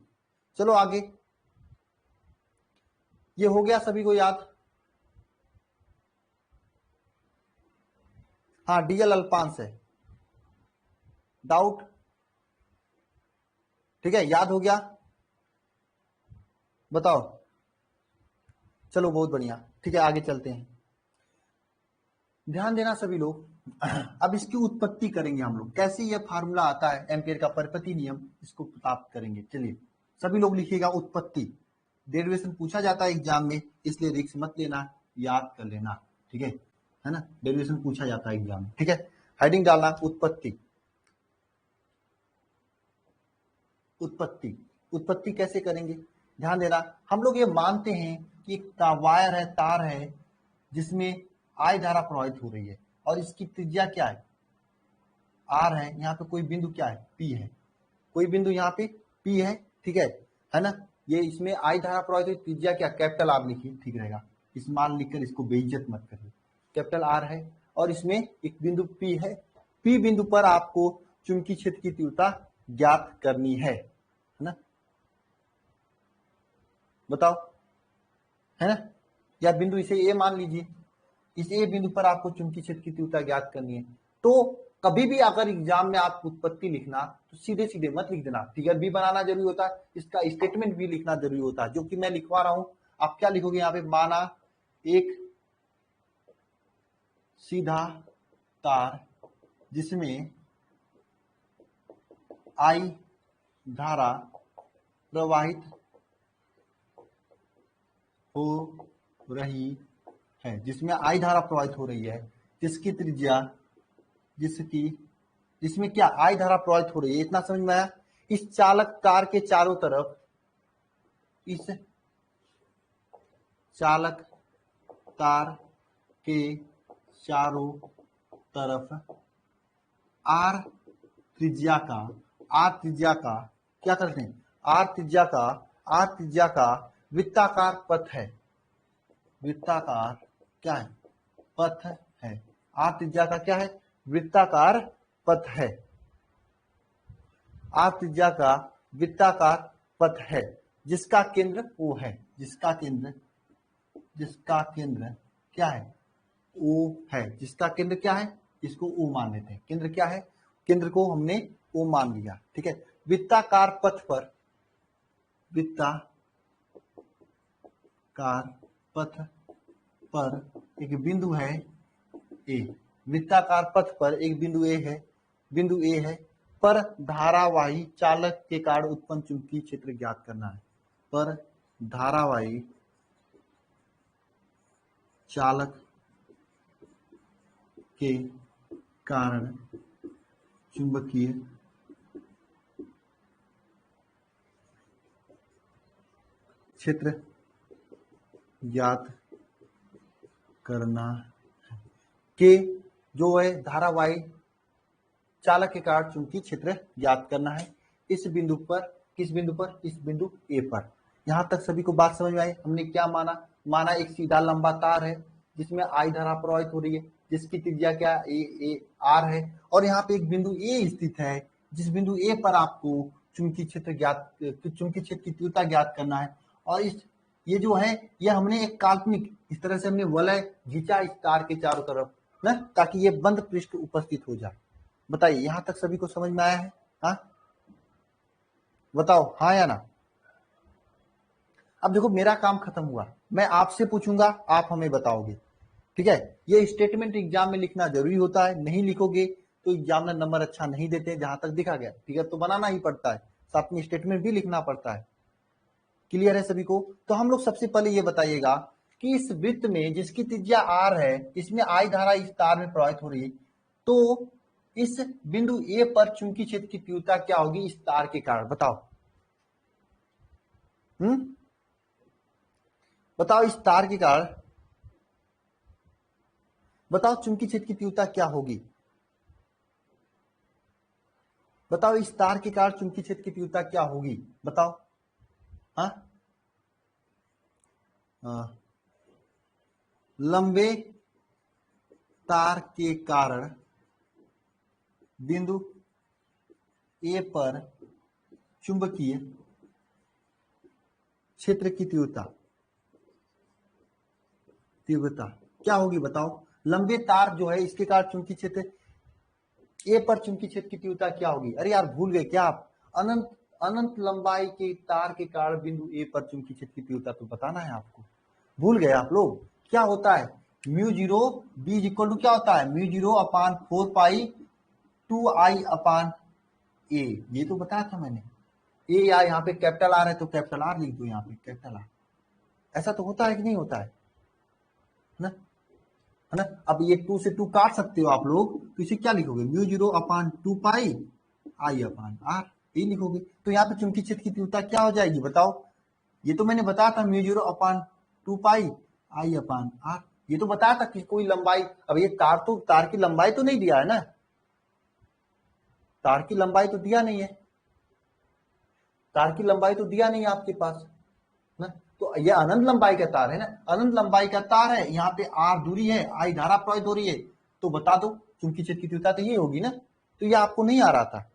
चलो आगे, ये हो गया सभी को याद? हाँ, डीएल अल्पांश है, डाउट? ठीक है, याद हो गया, बताओ। चलो बहुत बढ़िया, ठीक है आगे चलते हैं। ध्यान देना सभी लोग, अब इसकी उत्पत्ति करेंगे हम लोग, कैसे यह फार्मूला आता है एम्पियर का परिपति नियम, इसको प्राप्त करेंगे। चलिए सभी लोग लिखिएगा उत्पत्ति, डेरिवेशन पूछा जाता है एग्जाम में, इसलिए रिस्क मत लेना, याद कर लेना, ठीक है ना, डेरिवेशन पूछा जाता है एग्जाम में, ठीक है। हेडिंग डालना उत्पत्ति। उत्पत्ति, उत्पत्ति कैसे करेंगे, ध्यान देना। हम लोग ये मानते हैं कि एक वायर है, तार है, जिसमें आई धारा प्रवाहित हो रही है और इसकी त्रिज्या क्या है, आर है। यहाँ पे कोई बिंदु क्या है, पी है, कोई बिंदु यहाँ पे पी है, ठीक है ना। ये इसमें आई धारा प्रवाहित हुई, त्रिज्या क्या, कैपिटल आर लिखिए, ठीक रहेगा, स्मॉल लिखकर इसको बेइज्जत मत करिए, कैपिटल आर है। और इसमें एक बिंदु पी है, पी बिंदु पर आपको चुंबकीय क्षेत्र की तीव्रता ज्ञात करनी है ना, बताओ, है ना। या बिंदु इसे ए मान लीजिए, इस ए बिंदु पर आपको चुंबकीय क्षेत्र की तीव्रता ज्ञात करनी है। तो कभी भी अगर एग्जाम में आप उत्पत्ति लिखना तो सीधे सीधे मत लिख देना, फिगर भी बनाना जरूरी होता है, इसका स्टेटमेंट भी लिखना जरूरी होता है, जो कि मैं लिखवा रहा हूं। आप क्या लिखोगे यहाँ पे, माना एक सीधा तार जिसमें आई धारा प्रवाहित हो रही है, जिसमें आई धारा प्रवाहित हो रही है, जिसकी त्रिज्या, जिसमें क्या आई धारा प्रवाहित हो रही है, इतना समझ में आया। इस चालक तार के चारों तरफ, इस चालक तार के चारों तरफ आर त्रिज्या का क्या करते हैं, आर त्रिज्या का वृत्ताकार पथ है, वृत्ताकार क्या है, पथ है। आर त्रिज्या का क्या है, वृत्ताकार पथ है, आर त्रिज्या का वृत्ताकार पथ है, जिसका केंद्र O है, जिसका केंद्र क्या है, O है, जिसका केंद्र क्या है, इसको O मान लेते हैं, केंद्र क्या है, केंद्र को हमने O मान लिया, ठीक है। वृत्ताकार पथ पर एक बिंदु है ए, वृत्ताकार पथ पर एक बिंदु ए है, पर धारावाही चालक के कारण उत्पन्न चुंबकीय क्षेत्र ज्ञात करना है, पर धारावाही चालक के कारण चुंबकीय क्षेत्र ज्ञात करना है, के जो है धारावाही चालक के कारण चुंबकीय क्षेत्र ज्ञात करना है। इस बिंदु पर, किस बिंदु पर, इस बिंदु ए पर। यहां तक सभी को बात समझ में आई? हमने क्या माना एक सीधा लंबा तार है जिसमें आई धारा प्रवाहित हो रही है, जिसकी त्रिज्या क्या ए आर है, और यहाँ पे एक बिंदु ए स्थित है, जिस बिंदु ए पर आपको चुंबकीय क्षेत्र की तीव्रता ज्ञात करना है। और ये जो है, ये हमने एक काल्पनिक, इस तरह से हमने वलय खींचा इस तार के चारों तरफ, ना, ताकि ये बंद पृष्ठ उपस्थित हो जाए। बताइए यहां तक सभी को समझ में आया है? हाँ बताओ, हाँ या ना। अब देखो मेरा काम खत्म हुआ, मैं आपसे पूछूंगा, आप हमें बताओगे, ठीक है। ये स्टेटमेंट एग्जाम में लिखना जरूरी होता है, नहीं लिखोगे तो एग्जामिनर नंबर अच्छा नहीं देते, जहां तक दिखा गया। फिगर तो बनाना ही पड़ता है, साथ में स्टेटमेंट भी लिखना पड़ता है। क्लियर है सभी को? तो हम लोग सबसे पहले ये बताइएगा कि इस वृत्त में जिसकी त्रिज्या r है, इसमें I धारा इस तार में प्रवाहित हो रही है, तो इस बिंदु A पर चुंबकीय क्षेत्र की तीव्रता क्या होगी इस तार के कारण? बताओ। बताओ इस तार के कारण, बताओ चुंबकीय क्षेत्र की तीव्रता क्या होगी? बताओ इस तार के कारण चुंबकीय क्षेत्र की तीव्रता क्या होगी? बताओ। हाँ, लंबे तार के कारण बिंदु ए पर चुंबकीय क्षेत्र की तीव्रता क्या होगी? बताओ। लंबे तार जो है इसके कारण चुंबकीय क्षेत्र ए पर चुंबकीय क्षेत्र की तीव्रता क्या होगी? अरे यार भूल गए क्या आप? अनंत अनंत लंबाई के तार के कारण बिंदु ए पर चुंबकीय क्षेत्र की तीव्रता तो बताना है आपको। भूल गए आप लोग? क्या होता है? Mu zero B equal to क्या होता है? Mu zero upon 4 pi 2 I upon A. ये तो बताया था मैंने। ए या यहाँ पे कैपिटल आर है तो कैपिटल आर लिख दो, यहाँ पे कैपिटल आर। ऐसा तो होता है कि नहीं होता है ना? है ना? अब ये 2 से 2 काट सकते हो आप लोग, तो इसे क्या लिखोगे? Mu zero upon 2 pi I upon R, ये लिखोगे। तो यहाँ पे चुंबकीय क्षेत्र की तीव्रता क्या हो जाएगी? बताओ। ये तो मैंने बताया था mu zero upon 2 pi I upon R. ये तो बताया था कि कोई लंबाई, अब ये तार की लंबाई तो नहीं दिया है ना, तार की लंबाई तो दिया नहीं है, तार की लंबाई तो दिया नहीं है आपके पास ना। तो ये अनंत लंबाई का तार है ना, अनंत लंबाई का तार है, यहाँ पे आर दूरी है, आई धारा प्रवाहित हो रही है, तो बता दो चुंबकीय क्षेत्र की तीव्रता तो ये होगी ना। तो ये आपको नहीं आ रहा था,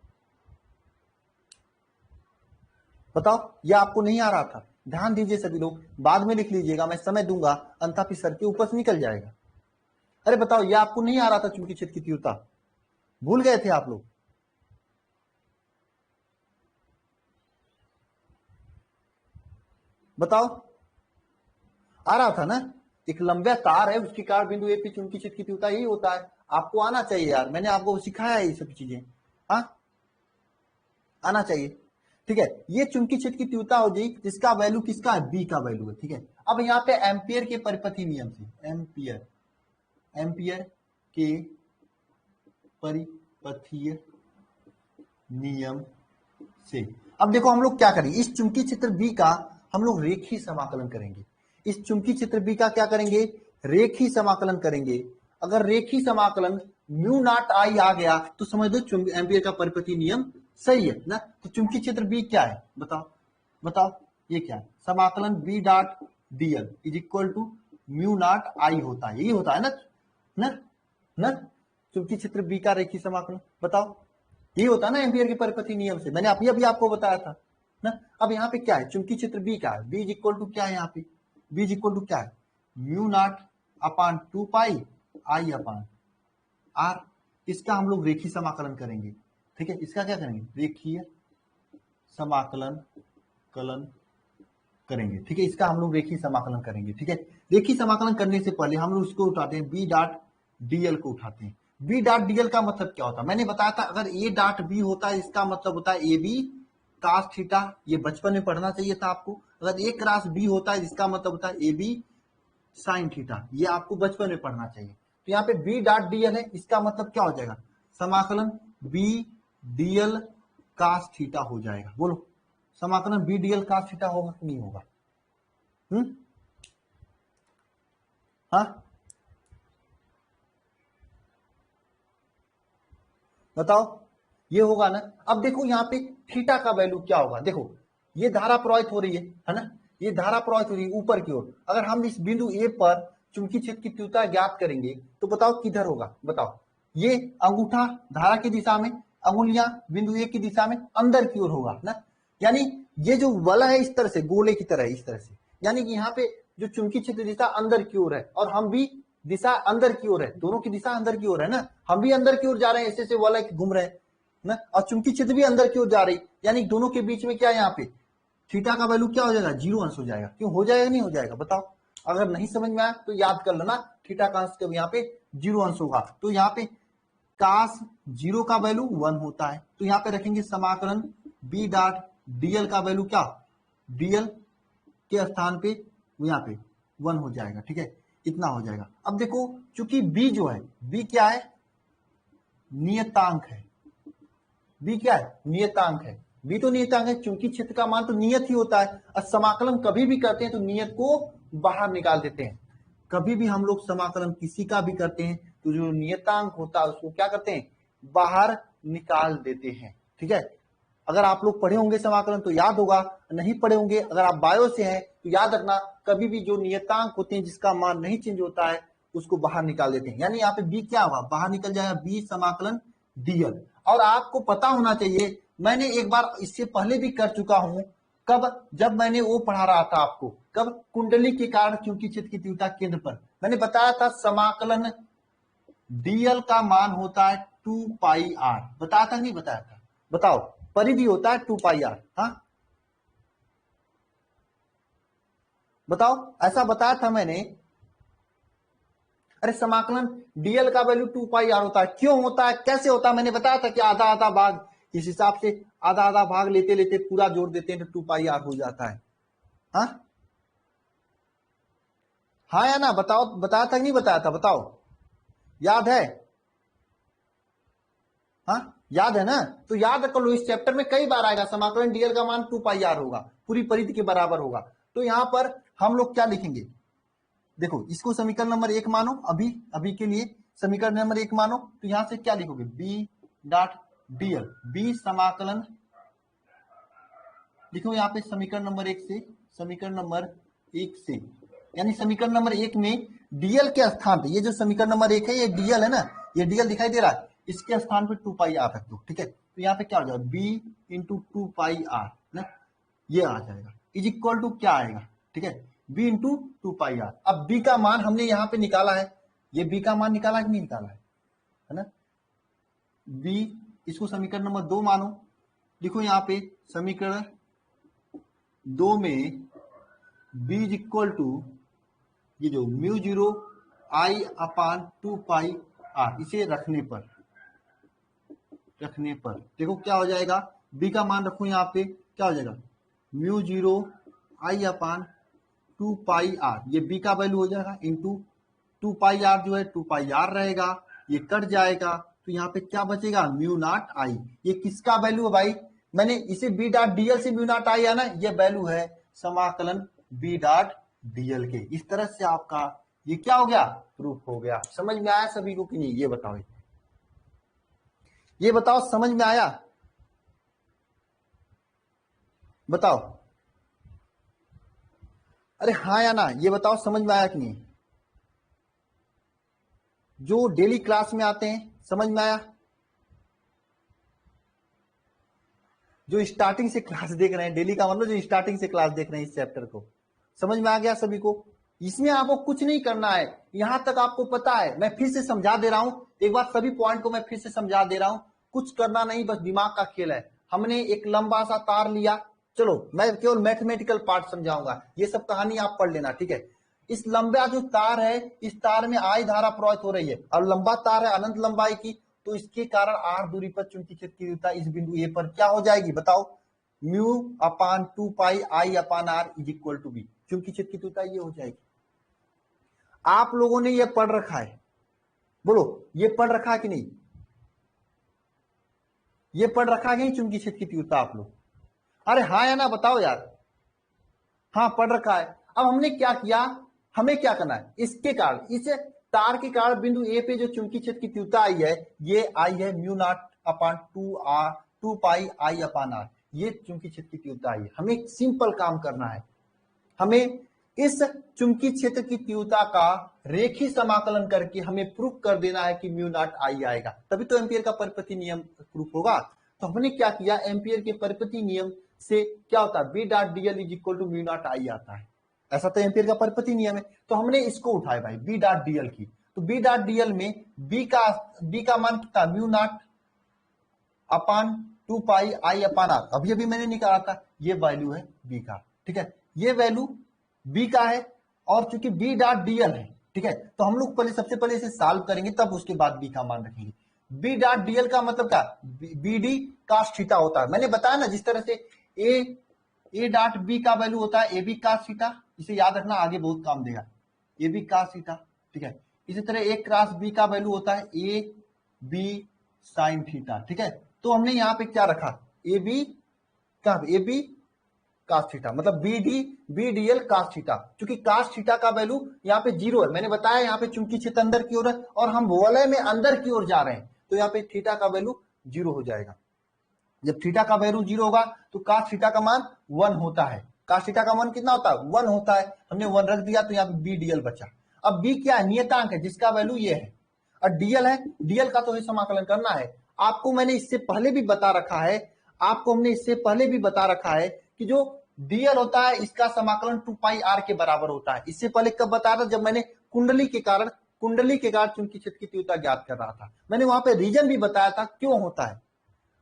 बताओ, ये आपको नहीं आ रहा था। ध्यान दीजिए सभी लोग, बाद में लिख लीजिएगा, मैं समय दूंगा, अंततः फिर सर के ऊपर से निकल जाएगा। अरे बताओ, ये आपको नहीं आ रहा था चुंबकीय क्षेत्र की तीव्रता? भूल गए थे आप लोग? बताओ। आ रहा था ना? एक लंबा तार है, उसके कारण बिंदु ए पे चुंबकीय क्षेत्र की तीव्रता यही होता है। आपको आना चाहिए यार, मैंने आपको सिखाया है ये सब चीजें। हाँ, आना चाहिए। ठीक है, ये चुंबकीय क्षेत्र की तीव्रता हो गई, जिसका वैल्यू किसका है? बी का वैल्यू है। ठीक है, अब यहाँ पे एम्पियर के परिपथी नियम से, एम्पियर के परिपथीय नियम से, अब देखो हम लोग क्या करेंगे, इस चुंबकीय क्षेत्र बी का हम लोग रेखीय समाकलन करेंगे। इस चुंबकीय क्षेत्र बी का क्या करेंगे? रेखीय समाकलन करेंगे। अगर रेखीय समाकलन म्यू नॉट आई आ गया तो समझ दो एम्पियर का परिपथीय नियम सही है ना। तो चुंबकीय क्षेत्र बी क्या है? बताओ। बताओ ये क्या है? समाकलन B dot DL is equal to mu naught I होता है, यही होता है ना ना ना। चुंबकीय क्षेत्र बी का रेखीय समाकलन बताओ, यही होता है ना एम्पियर के परिपथीय नियम से, मैंने अभी आपको बताया था ना। अब यहाँ पे क्या है? चुंबकीय क्षेत्र बी का है, बी इज इक्वल टू क्या है? यहाँ पे बी इज इक्वल टू क्या है? Mu naught upon 2 pi I upon R. इसका हम लोग रेखीय समाकलन करेंगे। ठीक है, इसका क्या करेंगे? रेखीय समाकलन करेंगे। ठीक है, इसका हम लोग रेखीय समाकलन करेंगे। ठीक है, रेखीय समाकलन करने से पहले हम लोग इसको उठाते हैं, बी डॉट डीएल को उठाते हैं। बी डॉट डीएल का मतलब क्या होता है? मैंने बताया था, अगर ए डॉट बी होता है इसका मतलब होता है ए बी कास थीटा। ये बचपन में पढ़ना चाहिए था आपको। अगर ए क्रॉस बी होता है इसका मतलब होता है ए बी साइन थीटा, ये आपको बचपन में पढ़ना चाहिए। तो यहाँ पे बी डॉट डीएल है, इसका मतलब क्या हो जाएगा? समाकलन बी डीएल कास थीटा हो जाएगा। बोलो, समाकलन बी डीएल कास थीटा होगा कि नहीं होगा? हाँ बताओ, ये होगा ना। अब देखो यहाँ पे थीटा का वैल्यू क्या होगा? देखो ये धारा प्रवाहित हो रही है ना, ये धारा प्रवाहित हो रही है ऊपर की ओर। अगर हम इस बिंदु ए पर चुंबकीय क्षेत्र की तीव्रता ज्ञात करेंगे तो बताओ किधर होगा? बताओ। ये अंगूठा धारा की दिशा में, अंगुलियां बिंदु ए की दिशा में, अंदर की ओर होगा ना। यानी ये जो वलय है इस तरह से, गोले की तरह, इस तरह से, यानी कि यहाँ पे जो चुंबकीय क्षेत्र दिशा अंदर की ओर है, और हम भी दिशा अंदर की ओर है, दोनों की दिशा अंदर की ओर है ना, हम भी अंदर की ओर जा रहे हैं, ऐसे वाला घूम रहे हैं ना, और चुंबकीय क्षेत्र भी अंदर की ओर जा रही, यानी दोनों के बीच में क्या है, यहाँ पे थीटा का वैल्यू क्या हो जाएगा, 0 अंश हो जाएगा। क्यों हो जाएगा, नहीं हो जाएगा, बताओ। अगर नहीं समझ में आया तो याद कर लेना, थीटा का अंश कब यहाँ पे 0 अंश होगा, तो यहाँ पे काश 0 का वैल्यू 1 होता है, तो यहाँ पे रखेंगे समाकलन बी डॉट डीएल का वैल्यू क्या, डीएल के स्थान पे यहाँ पे 1 हो जाएगा, ठीक है, इतना हो जाएगा। अब देखो चूंकि बी जो है, बी क्या है, नियतांक है, बी क्या है, नियतांक है, बी तो नियतांक है, चूंकि क्षेत्र का मान तो नियत ही होता है, और समाकलन कभी भी करते हैं तो नियत को बाहर निकाल देते हैं। कभी भी हम लोग समाकलन किसी का भी करते हैं तो जो नियतांक होता है उसको क्या करते हैं, बाहर निकाल देते हैं, ठीक है। अगर आप लोग पढ़े होंगे समाकलन तो याद होगा, नहीं पढ़े होंगे, अगर आप बायो से हैं तो याद रखना, कभी भी जो नियतांक होते हैं जिसका मान नहीं चेंज होता है उसको बाहर निकाल देते हैं, यानी यहाँ पे बी क्या होगा, बाहर निकल जाएगा बी समाकलन डीएल। और आपको पता होना चाहिए, मैंने एक बार इससे पहले भी कर चुका हूं, कब, जब मैंने वो पढ़ा रहा था आपको, कब, कुंडली के कारण चुंबकीय क्षेत्र की तीव्रता केंद्र पर, मैंने बताया था समाकलन डीएल का मान होता है 2 पाई आर, बताया था नहीं बताया था, बताओ, परिधि होता है 2 पाई आर, हाँ बताओ, ऐसा बताया था मैंने। अरे समाकलन डीएल का वैल्यू 2 पाई आर होता है, क्यों होता है, कैसे होता है, मैंने बताया था कि आधा आधा भाग, इस हिसाब से आधा आधा भाग लेते लेते पूरा जोड़ देते हैं तो 2 पाई आर हो जाता है, हाँ हाँ या ना, बताओ, बताया था कि नहीं बताया था, बताओ, याद है, हाँ याद है ना, तो याद कर लो, इस चैप्टर में कई बार आएगा, समाकलन डीएल का मान 2 पाई आर होगा, पूरी परिधि के बराबर होगा। तो यहां पर हम लोग क्या लिखेंगे, देखो इसको समीकरण नंबर 1 मानो, अभी अभी के लिए समीकरण नंबर 1 मानो, तो यहां से क्या लिखोगे, बी डॉट डीएल, बी समाकलन लिखो यहाँ पे समीकरण नंबर 1 से, समीकरण नंबर 1 से, यानी समीकरण नंबर 1 में डीएल के स्थान पे, ये जो समीकरण नंबर 1 है ये डीएल है ना, ये डीएल दिखाई दे रहा है, इसके स्थान पे 2 पाई आर रख दो, ठीक है, तो यहाँ पे क्या हो जाएगा, बी इंटू 2 पाई आर ना, ये आ जाएगा, इज इक्वल टू क्या आएगा, ठीक है, बी इंटू 2 पाई आर। अब बी का मान हमने यहाँ पे निकाला है, ये बी का मान निकाला कि नहीं निकाला है ना, बी, इसको समीकरण नंबर 2 मानो, लिखो यहाँ पे समीकरण 2 में बी इज इक्वल टू ये जो mu 0 I upon 2 pi are, इसे रखने पर देखो क्या हो जाएगा, बी का मान रखो यहाँ पे, क्या हो जाएगा, mu 0 I upon 2 pi R, ये बी का वैल्यू हो जाएगा, इंटू 2 पाई आर जो है 2 पाई आर रहेगा, ये कट जाएगा, तो यहाँ पे क्या बचेगा, म्यू नॉट आई, ये किसका वैल्यू है भाई, मैंने इसे बी डॉट डीएल से म्यू नॉट आई है ना, ये वैल्यू है समाकलन बी डॉट डीएल के। इस तरह से आपका ये क्या हो गया, प्रूफ हो गया। समझ में आया सभी को कि नहीं, ये बताओ, ये बताओ समझ में आया, बताओ, अरे हाँ या ना, ये बताओ समझ में आया कि नहीं, जो डेली क्लास में आते हैं समझ में आया, जो स्टार्टिंग से क्लास देख रहे हैं, डेली का मतलब जो स्टार्टिंग से क्लास देख रहे हैं इस चैप्टर को, समझ में आ गया सभी को। इसमें आपको कुछ नहीं करना है, यहां तक आपको पता है, मैं फिर से समझा दे रहा हूं, एक बार सभी पॉइंट को मैं फिर से समझा दे रहा हूं, कुछ करना नहीं, बस दिमाग का खेल है। हमने एक लंबा सा तार लिया, चलो मैं केवल मैथमेटिकल पार्ट समझाऊंगा, ये सब कहानी आप पढ़ लेना, ठीक है। इस लंबा जो तार है, इस तार में आई धारा प्रवाहित हो रही है, और लंबा तार है अनंत लंबाई की, तो इसके कारण आर दूरी पर चुंबकीय क्षेत्र की तीव्रता इस बिंदु ए पर क्या हो जाएगी, बताओ, mu upon 2 pi I upon R is equal to B, चुंबकीय क्षेत्र की तीव्रता ये हो जाएगी। आप लोगों ने ये पढ़ रखा है, बोलो ये पढ़ रखा है कि नहीं, ये पढ़ रखा है कि नहीं चुंबकीय क्षेत्र की तीव्रता आप लोग, अरे हाँ या ना बताओ यार, हाँ पढ़ रखा है। अब हमने क्या किया, हमें क्या करना है, इसके कारण, इस तार के कारण बिंदु ए पे जो चुंबकीय क्षेत्र की तीव्रता आई है, ये आई है mu naught upon 2 pi I upon R, ये चुंबकीय क्षेत्र की तीव्रता आई है। हमें एक सिंपल काम करना है, हमें इस चुंबकीय क्षेत्र की तीव्रता का रेखीय समाकलन करके हमें प्रूफ कर देना है कि म्यू नॉट आई आएगा, तभी तो एम्पियर का परिपति नियम प्रूफ होगा। तो हमने क्या किया, एम्पियर के परिपति नियम से क्या होता है, B dot DL is equal to mu naught I आता है, ऐसा तो एम्पियर का परिपति नियम है। तो हमने इसको उठाया भाई बी डॉट डीएल की। तो बी डॉट डीएल में बी का मान कितना, mu naught upon 2 pi I upon R, अभी अभी मैंने निकाला था, ये वैल्यू है बी का। ठीक है, ये वैल्यू बी का है और चूंकि बी डॉट डीएल है, ठीक है, तो हम लोग सबसे पहले इसे सॉल्व करेंगे, तब उसके बाद बी का मान रखेंगे। बी डॉट डीएल का मतलब क्या, बी डी कास थीटा होता है। मैंने बताया ना, जिस तरह से ए डॉट बी का वैल्यू होता है ए बी कास थीटा, इसे याद रखना, आगे बहुत काम देगा, ए बी कास थीटा। ठीक है, इसी तरह ए क्रॉस बी का वैल्यू होता है ए बी साइन थीटा। ठीक है, तो हमने यहाँ पे क्या रखा, ए बी कास थीटा, मतलब B D L cos theta. चूंकि कास थीटा का वैल्यू यहाँ पे 0 है, मैंने बताया यहाँ पे चुंबकीय क्षेत्र अंदर की ओर है और हम वलय में अंदर की ओर जा रहे हैं, तो यहाँ पे थीटा का वैल्यू 0 हो जाएगा। जब थीटा का वैल्यू 0 होगा तो कास थीटा का मान 1 होता है। कास थीटा का मान कितना होता है, 1 होता है। हमने 1 रख दिया तो यहाँ पे बी डीएल बचा। अब बी क्या है, नियतांक है जिसका वैल्यू ये है, और डीएल है, डीएल का तो समाकलन करना है। आपको मैंने इससे पहले भी बता रखा है, कि जो डीएल होता है इसका समाकलन 2 पाई आर के बराबर होता है। इससे पहले कब बताया था, जब मैंने कुंडली के कारण चुंबकीय क्षेत्र की तीव्रता ज्ञात कर रहा था। मैंने वहां पे रीजन भी बताया था क्यों होता है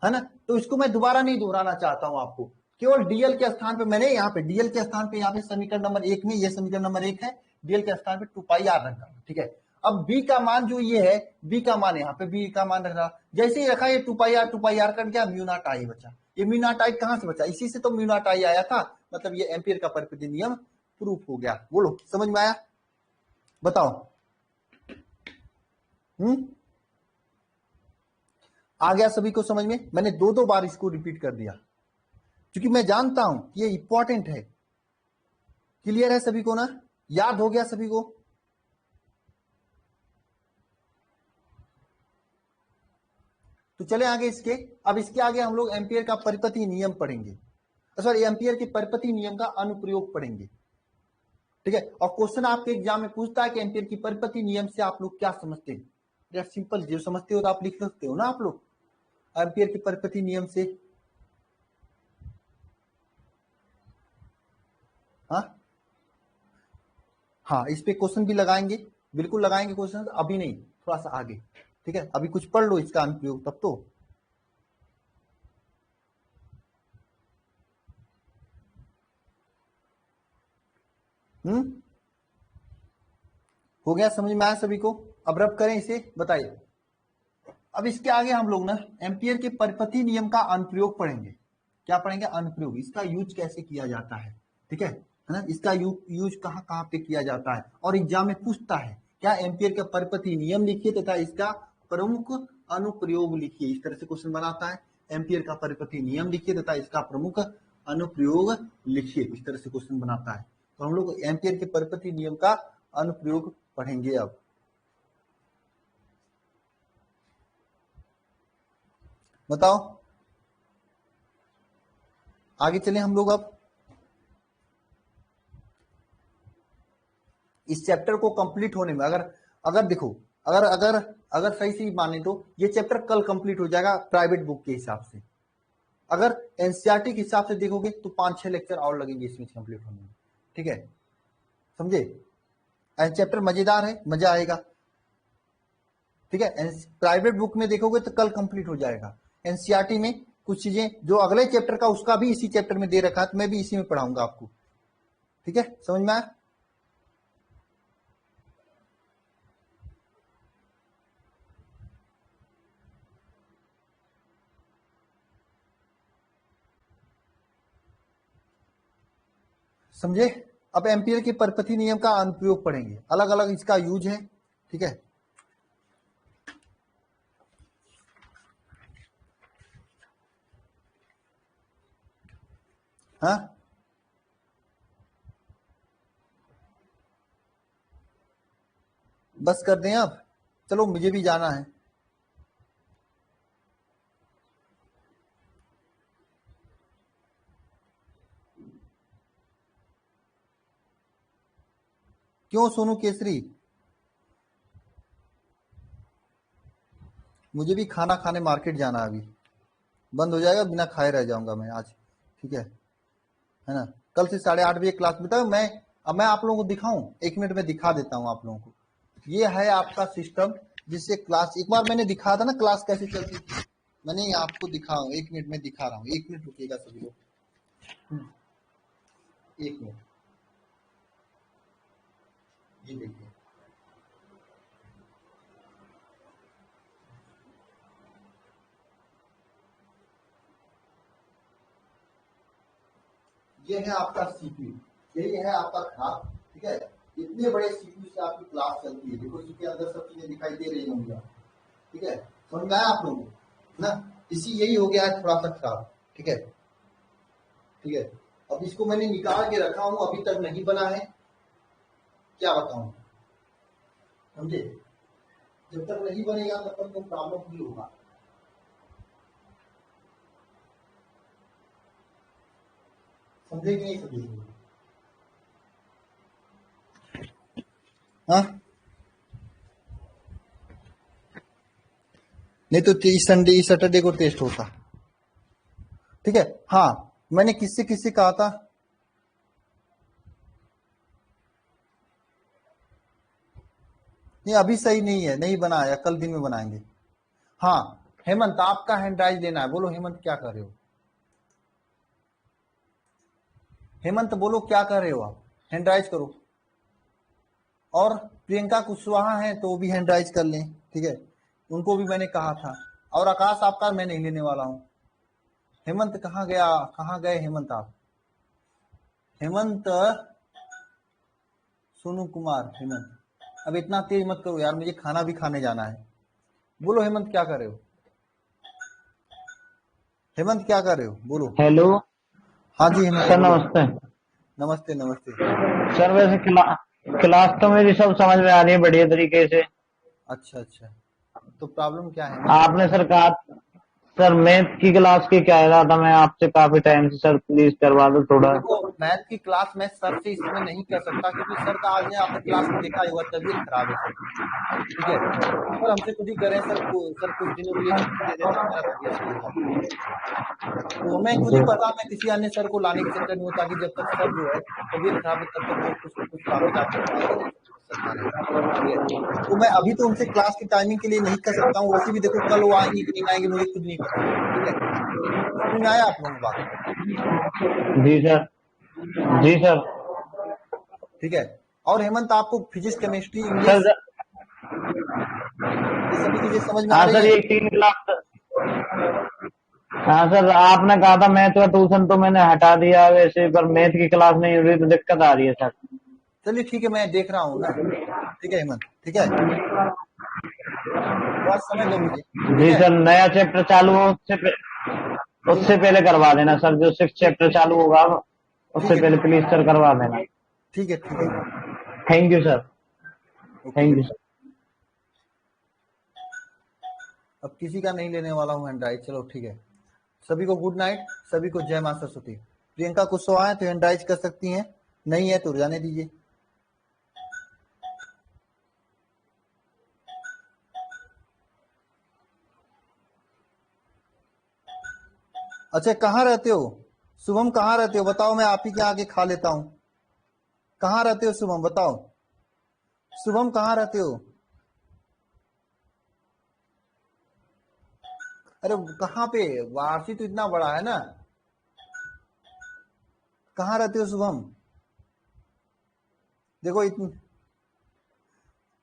ना, तो इसको मैं दोबारा नहीं दोहराना चाहता हूं आपको। केवल डीएल के स्थान पे मैंने यहाँ पे समीकरण नंबर 1 में, ये समीकरण नंबर 1 है, डीएल के स्थान पे 2 पाई आर रख डाला। ठीक है, अब बी का मान जो ये है, बी का मान यहाँ पे बी का मान रख रहा, जैसे ही रखा ये 2 पाई आर कट गया, म्यू नॉट आई बचा। ये म्यू नॉट आई कहां से बचा, इसी से तो म्यू नॉट आई आया था, मतलब ये एम्पियर का परिपति नियम प्रूफ हो गया। बोलो समझ में आया, बताओ। आ गया सभी को समझ में? मैंने 2 बार इसको रिपीट कर दिया क्योंकि मैं जानता हूं ये इंपॉर्टेंट है। क्लियर है सभी को ना, याद हो गया सभी को? तो चले आगे इसके। अब इसके आगे हम लोग एम्पियर का परिपति नियम पढ़ेंगे, सॉरी एम्पियर के परिपति नियम का अनुप्रयोग पढ़ेंगे। ठीक है, और क्वेश्चन आपके एग्जाम में पूछता है कि एम्पियर की परिपति नियम से आप लोग क्या समझते हैं। यार सिंपल, जो समझते हो तो आप लिख सकते हो ना आप लोग, एम्पियर की परिपति नियम से। हाँ, इस पे क्वेश्चन भी लगाएंगे, बिल्कुल लगाएंगे क्वेश्चन, अभी नहीं, थोड़ा सा आगे। ठीक है, अभी कुछ पढ़ लो इसका अनुप्रयोग, तब तो। हो गया, समझ में आया सभी को? अब रब करें इसे, बताइए। अब इसके आगे हम लोग ना एम्पियर के परिपति नियम का अनुप्रयोग पढ़ेंगे। क्या पढ़ेंगे? अनुप्रयोग, इसका यूज कैसे किया जाता है। ठीक है ना, इसका यूज कहाँ कहाँ पे किया जाता है, और एग्जाम में पूछता है क्या, एम्पियर का परिपति नियम लिखिए तथा इसका प्रमुख अनुप्रयोग लिखिए। इस तरह से क्वेश्चन बनाता है, एम्पियर का परिपति नियम लिखिए तथा इसका प्रमुख अनुप्रयोग लिखिए, इस तरह से क्वेश्चन बनाता है। तो हम लोग एम्पियर के परिपति नियम का अनुप्रयोग पढ़ेंगे। अब बताओ, आगे चले हम लोग। अब इस चैप्टर को कंप्लीट होने में अगर देखो, अगर सही से माने तो ये चैप्टर कल कंप्लीट हो जाएगा प्राइवेट बुक के हिसाब से। अगर एनसीईआरटी के हिसाब से देखोगे तो 5-6 लेक्चर और लगेंगे इसमें कंप्लीट होने में। ठीक है, समझे? चैप्टर मजेदार है, मजा आएगा। ठीक है, प्राइवेट बुक में देखोगे तो कल कंप्लीट हो जाएगा। एनसीईआरटी में कुछ चीजें जो अगले चैप्टर का, उसका भी इसी चैप्टर में दे रखा है, तो मैं भी इसी में पढ़ाऊंगा आपको। ठीक है, समझ में आया? समझे? अब एम्पियर के परिपति नियम का अनुप्रयोग पढ़ेंगे, अलग अलग इसका यूज है। ठीक है, हाँ, बस कर दें अब, चलो मुझे भी जाना है। क्यों सोनू केसरी? मुझे भी खाना खाने मार्केट जाना है, अभी बंद हो जाएगा, बिना खाए रह जाऊंगा मैं आज। ठीक है ना, कल से 8:30 बजे क्लास में था। मैं अब मैं आप लोगों को दिखाऊं, 1 मिनट में दिखा देता हूं आप लोगों को। ये है आपका सिस्टम जिससे क्लास, एक बार मैंने दिखाया था ना क्लास कैसे चलती थी, मैंने आपको दिखाऊं, 1 मिनट में दिखा रहा हूँ। 1 मिनट रुकिएगा सभी लोग, 1 मिनट। ये देखिए, ये है आपका सीपीयू, यही है आपका खाप, ठीक है। इतने बड़े सीपीयू से आपकी क्लास चलती है। देखो इसके अंदर सब चीजें दिखाई दे रही होंगी, ठीक है। समझ में आया आप लोगों को ना। इसी यही हो गया है थोड़ा सा खराब, ठीक है, ठीक है। अब इसको मैंने निकाल के रखा हूं, अभी तक नहीं बना है, क्या बताऊं, समझे। जब तक नहीं बनेगा तब तक तो प्रॉब्लम ही होगा। समझे कि नहीं समझे? हाँ, नहीं तो इस संडे, इस सैटरडे को टेस्ट होता, ठीक है। हाँ, मैंने किससे किससे कहा था, नहीं अभी सही नहीं है, नहीं बनाया, कल दिन में बनाएंगे। हाँ हेमंत, आपका हैंड राइज देना है, बोलो हेमंत क्या कर रहे हो, हेमंत बोलो क्या कर रहे हो आप, हैंड राइज करो। और प्रियंका कुशवाहा है तो वो भी हैंड राइज कर लें, ठीक है, उनको भी मैंने कहा था। और आकाश आपका मैं नहीं लेने वाला हूं। हेमंत कहाँ गया, कहाँ गए हेमंत आप, हेमंत, सोनू कुमार, हेमंत, अब इतना तेज मत करो यार, मुझे खाना भी खाने जाना है। बोलो हेमंत क्या कर रहे हो, हेमंत क्या कर रहे हो, बोलो। हेलो हाँ जी हेमंत सर, बोलो। नमस्ते नमस्ते नमस्ते। सर। वैसे क्लास तो मेरी सब समझ में आ रही है बढ़िया तरीके से। अच्छा अच्छा, तो प्रॉब्लम क्या है हेमंत। आपने सर कहा, सर मैथ की क्लास की कह रहा था मैं आपसे काफी टाइम से, सर प्लीज करवा दो थोड़ा। देखो मैथ की क्लास मैं सर से इस समय नहीं कर सकता, क्योंकि सर का आज आपने क्लास में देखा ही होगा, तबीयत खराब है सर की, ठीक है। सर हमसे खुद ही करें सर को, सर कुछ दिनों के लिए छुट्टी दे दें, सर मेरा तबीयत नहीं होगा, तो हमें खुद ही पता, मैं किसी अन्य सर को लाने के चक्कर में हूँ, ताकि जब तक सर जो है तबीयत खराब है तब तक वो कुछ न कुछ कागजात करवाएंगे नहीं सर का नहीं, ठीक है। तो मैं अभी तो उनसे क्लास की टाइमिंग के लिए नहीं कर सकता हूँ, वैसे भी देखो कल वो आएंगे कि नहीं आएंगे मुझे खुद नहीं पता, ठीक है। समझ में आया आप लोगों को बात, जी सर, जी सर। ठीक है। और हेमंत आपको फिजिक्स केमिस्ट्री इंग्लिश सर ये सभी चीजें समझ में आ हाँ रही सर, है। ये 3 क्लास। हाँ सर, आपने कहा था मैथ का ट्यूशन तो मैंने हटा दिया वैसे, पर मैथ की क्लास नहीं हो रही तो दिक्कत आ रही है सर। चलिए ठीक है, मैं देख रहा हूँ ना, ठीक है हेमंत, ठीक है, थोड़ा समय दो मुझे, ठीक जी है। सर, नया चैप्टर चालू हो उससे पहले करवा देना सर, जो 6 चैप्टर चालू होगा ठीक उससे है पहले ठीक प्लीज सर करवा देना। ठीक है Hemant, thank you sir, okay. Thank you sir. अब किसी का नहीं लेने वाला हूँ हैंड राइज, चलो ठीक है। सभी को गुड नाइट, सभी को जय मां सरस्वती। प्रियंका कुशवाहा है तो हैंड राइज कर सकती हैं, नहीं है तो जाने दीजिए। अच्छा कहाँ रहते हो शुभम, कहाँ रहते हो बताओ, मैं आप ही के आगे खा लेता हूँ। कहाँ रहते हो शुभम बताओ, शुभम कहाँ रहते हो, अरे कहाँ पे, वाराणसी तो इतना बड़ा है ना, कहाँ रहते हो शुभम, देखो इतनी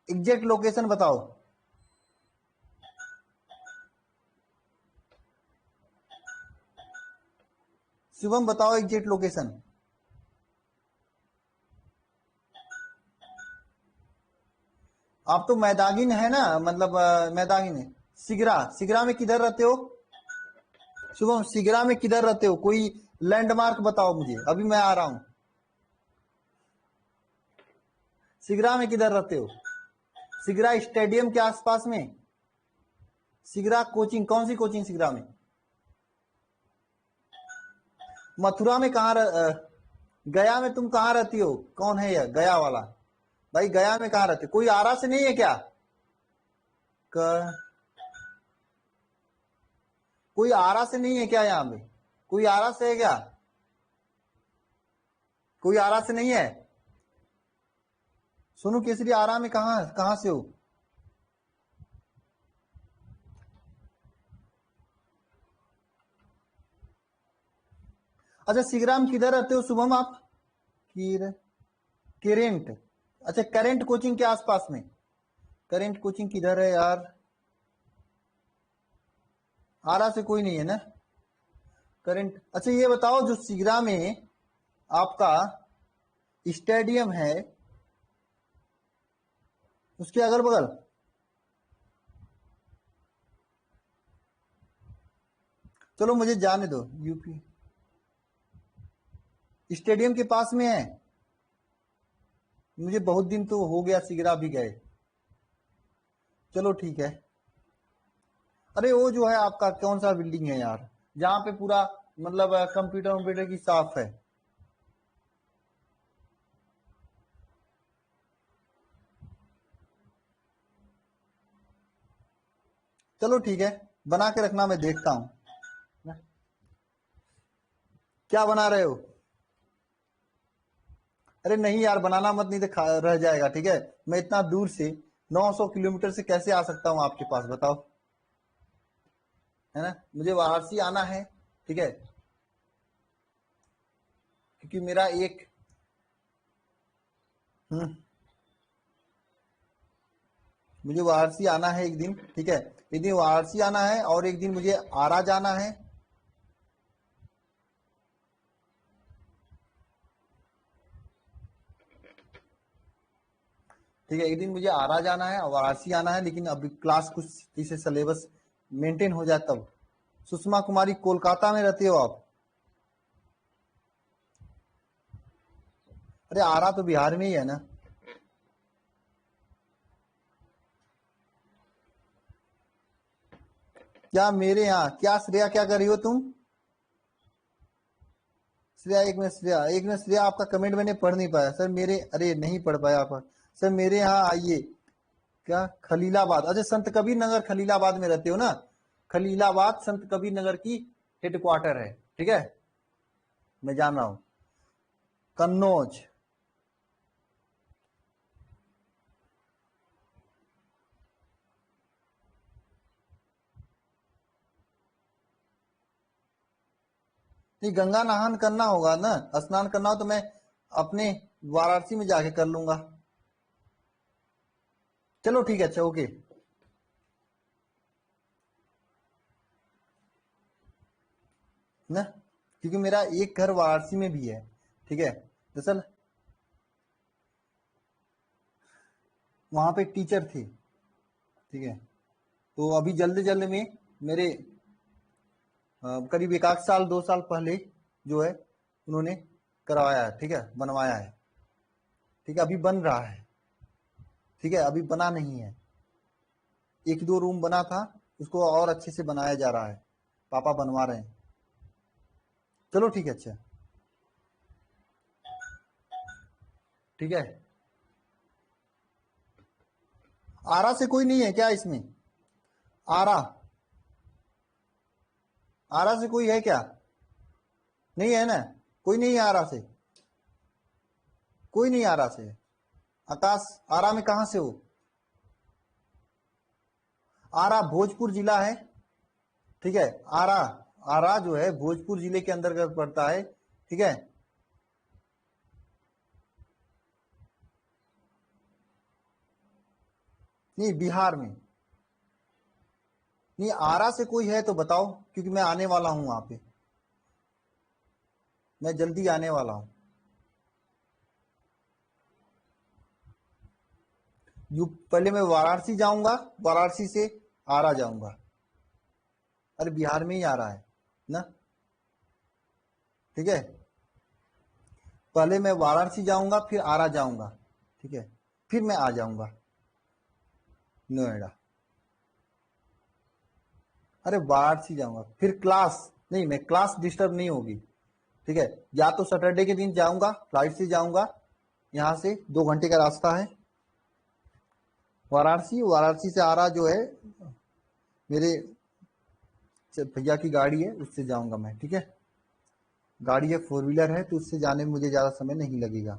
एग्जैक्ट लोकेशन बताओ। शुभम बताओ एग्जैक्ट लोकेशन। आप तो मैदागिन है ना, मतलब मैदागिन है। सिगरा, सिगरा में किधर रहते हो शुभम, सिगरा में किधर रहते हो, कोई लैंडमार्क बताओ मुझे, अभी मैं आ रहा हूं। सिगरा में किधर रहते हो, सिगरा स्टेडियम के आसपास में, सिगरा कोचिंग, कौन सी कोचिंग सिगरा में, मथुरा में कहा गया में तुम कहाँ रहती हो, कौन है यह गया वाला, भाई गया में कहाँ रहते हो? कोई आरा से नहीं है क्या, क... कोई आरा से नहीं है क्या यहाँ पे, कोई आरा से है क्या, कोई आरा से नहीं है, सोनू केसरी आरा में कहाँ से हो? अच्छा सिगराम किधर रहते हो शुभम आप? करेंट, अच्छा करेंट कोचिंग के आसपास में। करेंट कोचिंग किधर है यार? आरा से कोई नहीं है ना करेंट? अच्छा ये बताओ जो सिगरा में आपका स्टेडियम है उसके अगल बगल चलो मुझे जाने दो, यूपी स्टेडियम के पास में है। मुझे बहुत दिन तो हो गया सिगरा भी गए। चलो ठीक है। अरे वो जो है आपका कौन सा बिल्डिंग है यार जहां पे पूरा मतलब कंप्यूटर वम्प्यूटर की शॉप है? चलो ठीक है, बना के रखना, मैं देखता हूं। क्या बना रहे हो? अरे नहीं यार बनाना मत, नहीं तो रह जाएगा। ठीक है, मैं इतना दूर से 900 किलोमीटर से कैसे आ सकता हूँ आपके पास बताओ, है ना? मुझे वाराणसी आना है, ठीक है, क्योंकि मेरा एक मुझे वाराणसी आना है एक दिन, ठीक है, एक दिन वाराणसी आना है और एक दिन मुझे आरा जाना है। ठीक है, एक दिन मुझे आरा जाना है और वाराणसी आना है, लेकिन अभी क्लास कुछ इसे सिलेबस मेंटेन हो जाए तब। सुषमा कुमारी कोलकाता में रहती हो आप? अरे आरा तो बिहार में ही है ना। क्या मेरे यहाँ क्या श्रेया, क्या कर रही हो तुम? श्रेया एक मिनट श्रेया, आपका कमेंट मैंने पढ़ नहीं पाया सर मेरे, अरे नहीं पढ़ पाया आप सर। मेरे यहाँ आइए। क्या खलीलाबाद? अच्छा संत कबीर नगर खलीलाबाद में रहते हो ना? खलीलाबाद संत कबीर नगर की हेडक्वार्टर है, ठीक है, मैं जान रहा हूं। कन्नौज, नहीं गंगा नहान करना होगा ना, स्नान करना हो तो मैं अपने वाराणसी में जाके कर लूंगा। चलो ठीक है, अच्छा ओके। ना क्योंकि मेरा एक घर वाराणसी में भी है, ठीक है, दरअसल वहां पे टीचर थे, ठीक है, तो अभी जल्द जल्द में मेरे करीब एक आध साल 2 साल पहले जो है उन्होंने करवाया है, ठीक है, बनवाया है, ठीक है, अभी बन रहा है, ठीक है, अभी बना नहीं है। एक दो रूम बना था, उसको और अच्छे से बनाया जा रहा है, पापा बनवा रहे हैं। चलो ठीक है, अच्छा ठीक है। आरा से कोई नहीं है क्या इसमें? आरा, आरा से कोई है क्या? नहीं है ना, कोई नहीं है आरा से, कोई नहीं आरा से। आकाश आरा में कहां से हो? आरा भोजपुर जिला है, ठीक है, आरा, आरा जो है भोजपुर जिले के अंतर्गत पड़ता है, ठीक है। नहीं बिहार में नहीं, आरा से कोई है तो बताओ, क्योंकि मैं आने वाला हूं वहां पे, मैं जल्दी आने वाला हूं। पहले मैं वाराणसी जाऊंगा, वाराणसी से आरा जाऊंगा। अरे बिहार में ही आ रहा है ना, ठीक है, पहले मैं वाराणसी जाऊंगा फिर आरा जाऊंगा, ठीक है, फिर मैं आ जाऊंगा नोएडा। अरे वाराणसी जाऊंगा फिर क्लास, नहीं मैं क्लास डिस्टर्ब नहीं होगी, ठीक है, या तो सैटरडे के दिन जाऊंगा, फ्लाइट से जाऊंगा, यहाँ से 2 घंटे का रास्ता है वाराणसी, वाराणसी से आरा जो है मेरे भैया की गाड़ी है उससे जाऊंगा मैं, ठीक है, गाड़ी है 4 व्हीलर है तो उससे जाने में मुझे ज्यादा समय नहीं लगेगा,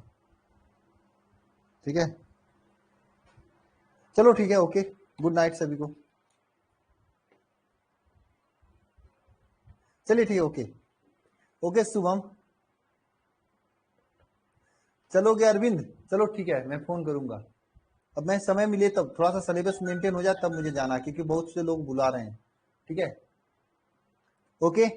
ठीक है। चलो ठीक है, ओके, गुड नाइट सभी को। चलिए ठीक है, ओके ओके शुभम, चलोगे अरविंद? चलो ठीक है, मैं फोन करूंगा। अब मैं समय मिले तब, थोड़ा सा सिलेबस मेंटेन हो जाए तब मुझे जाना, क्योंकि बहुत से लोग बुला रहे हैं। ठीक है, ओके।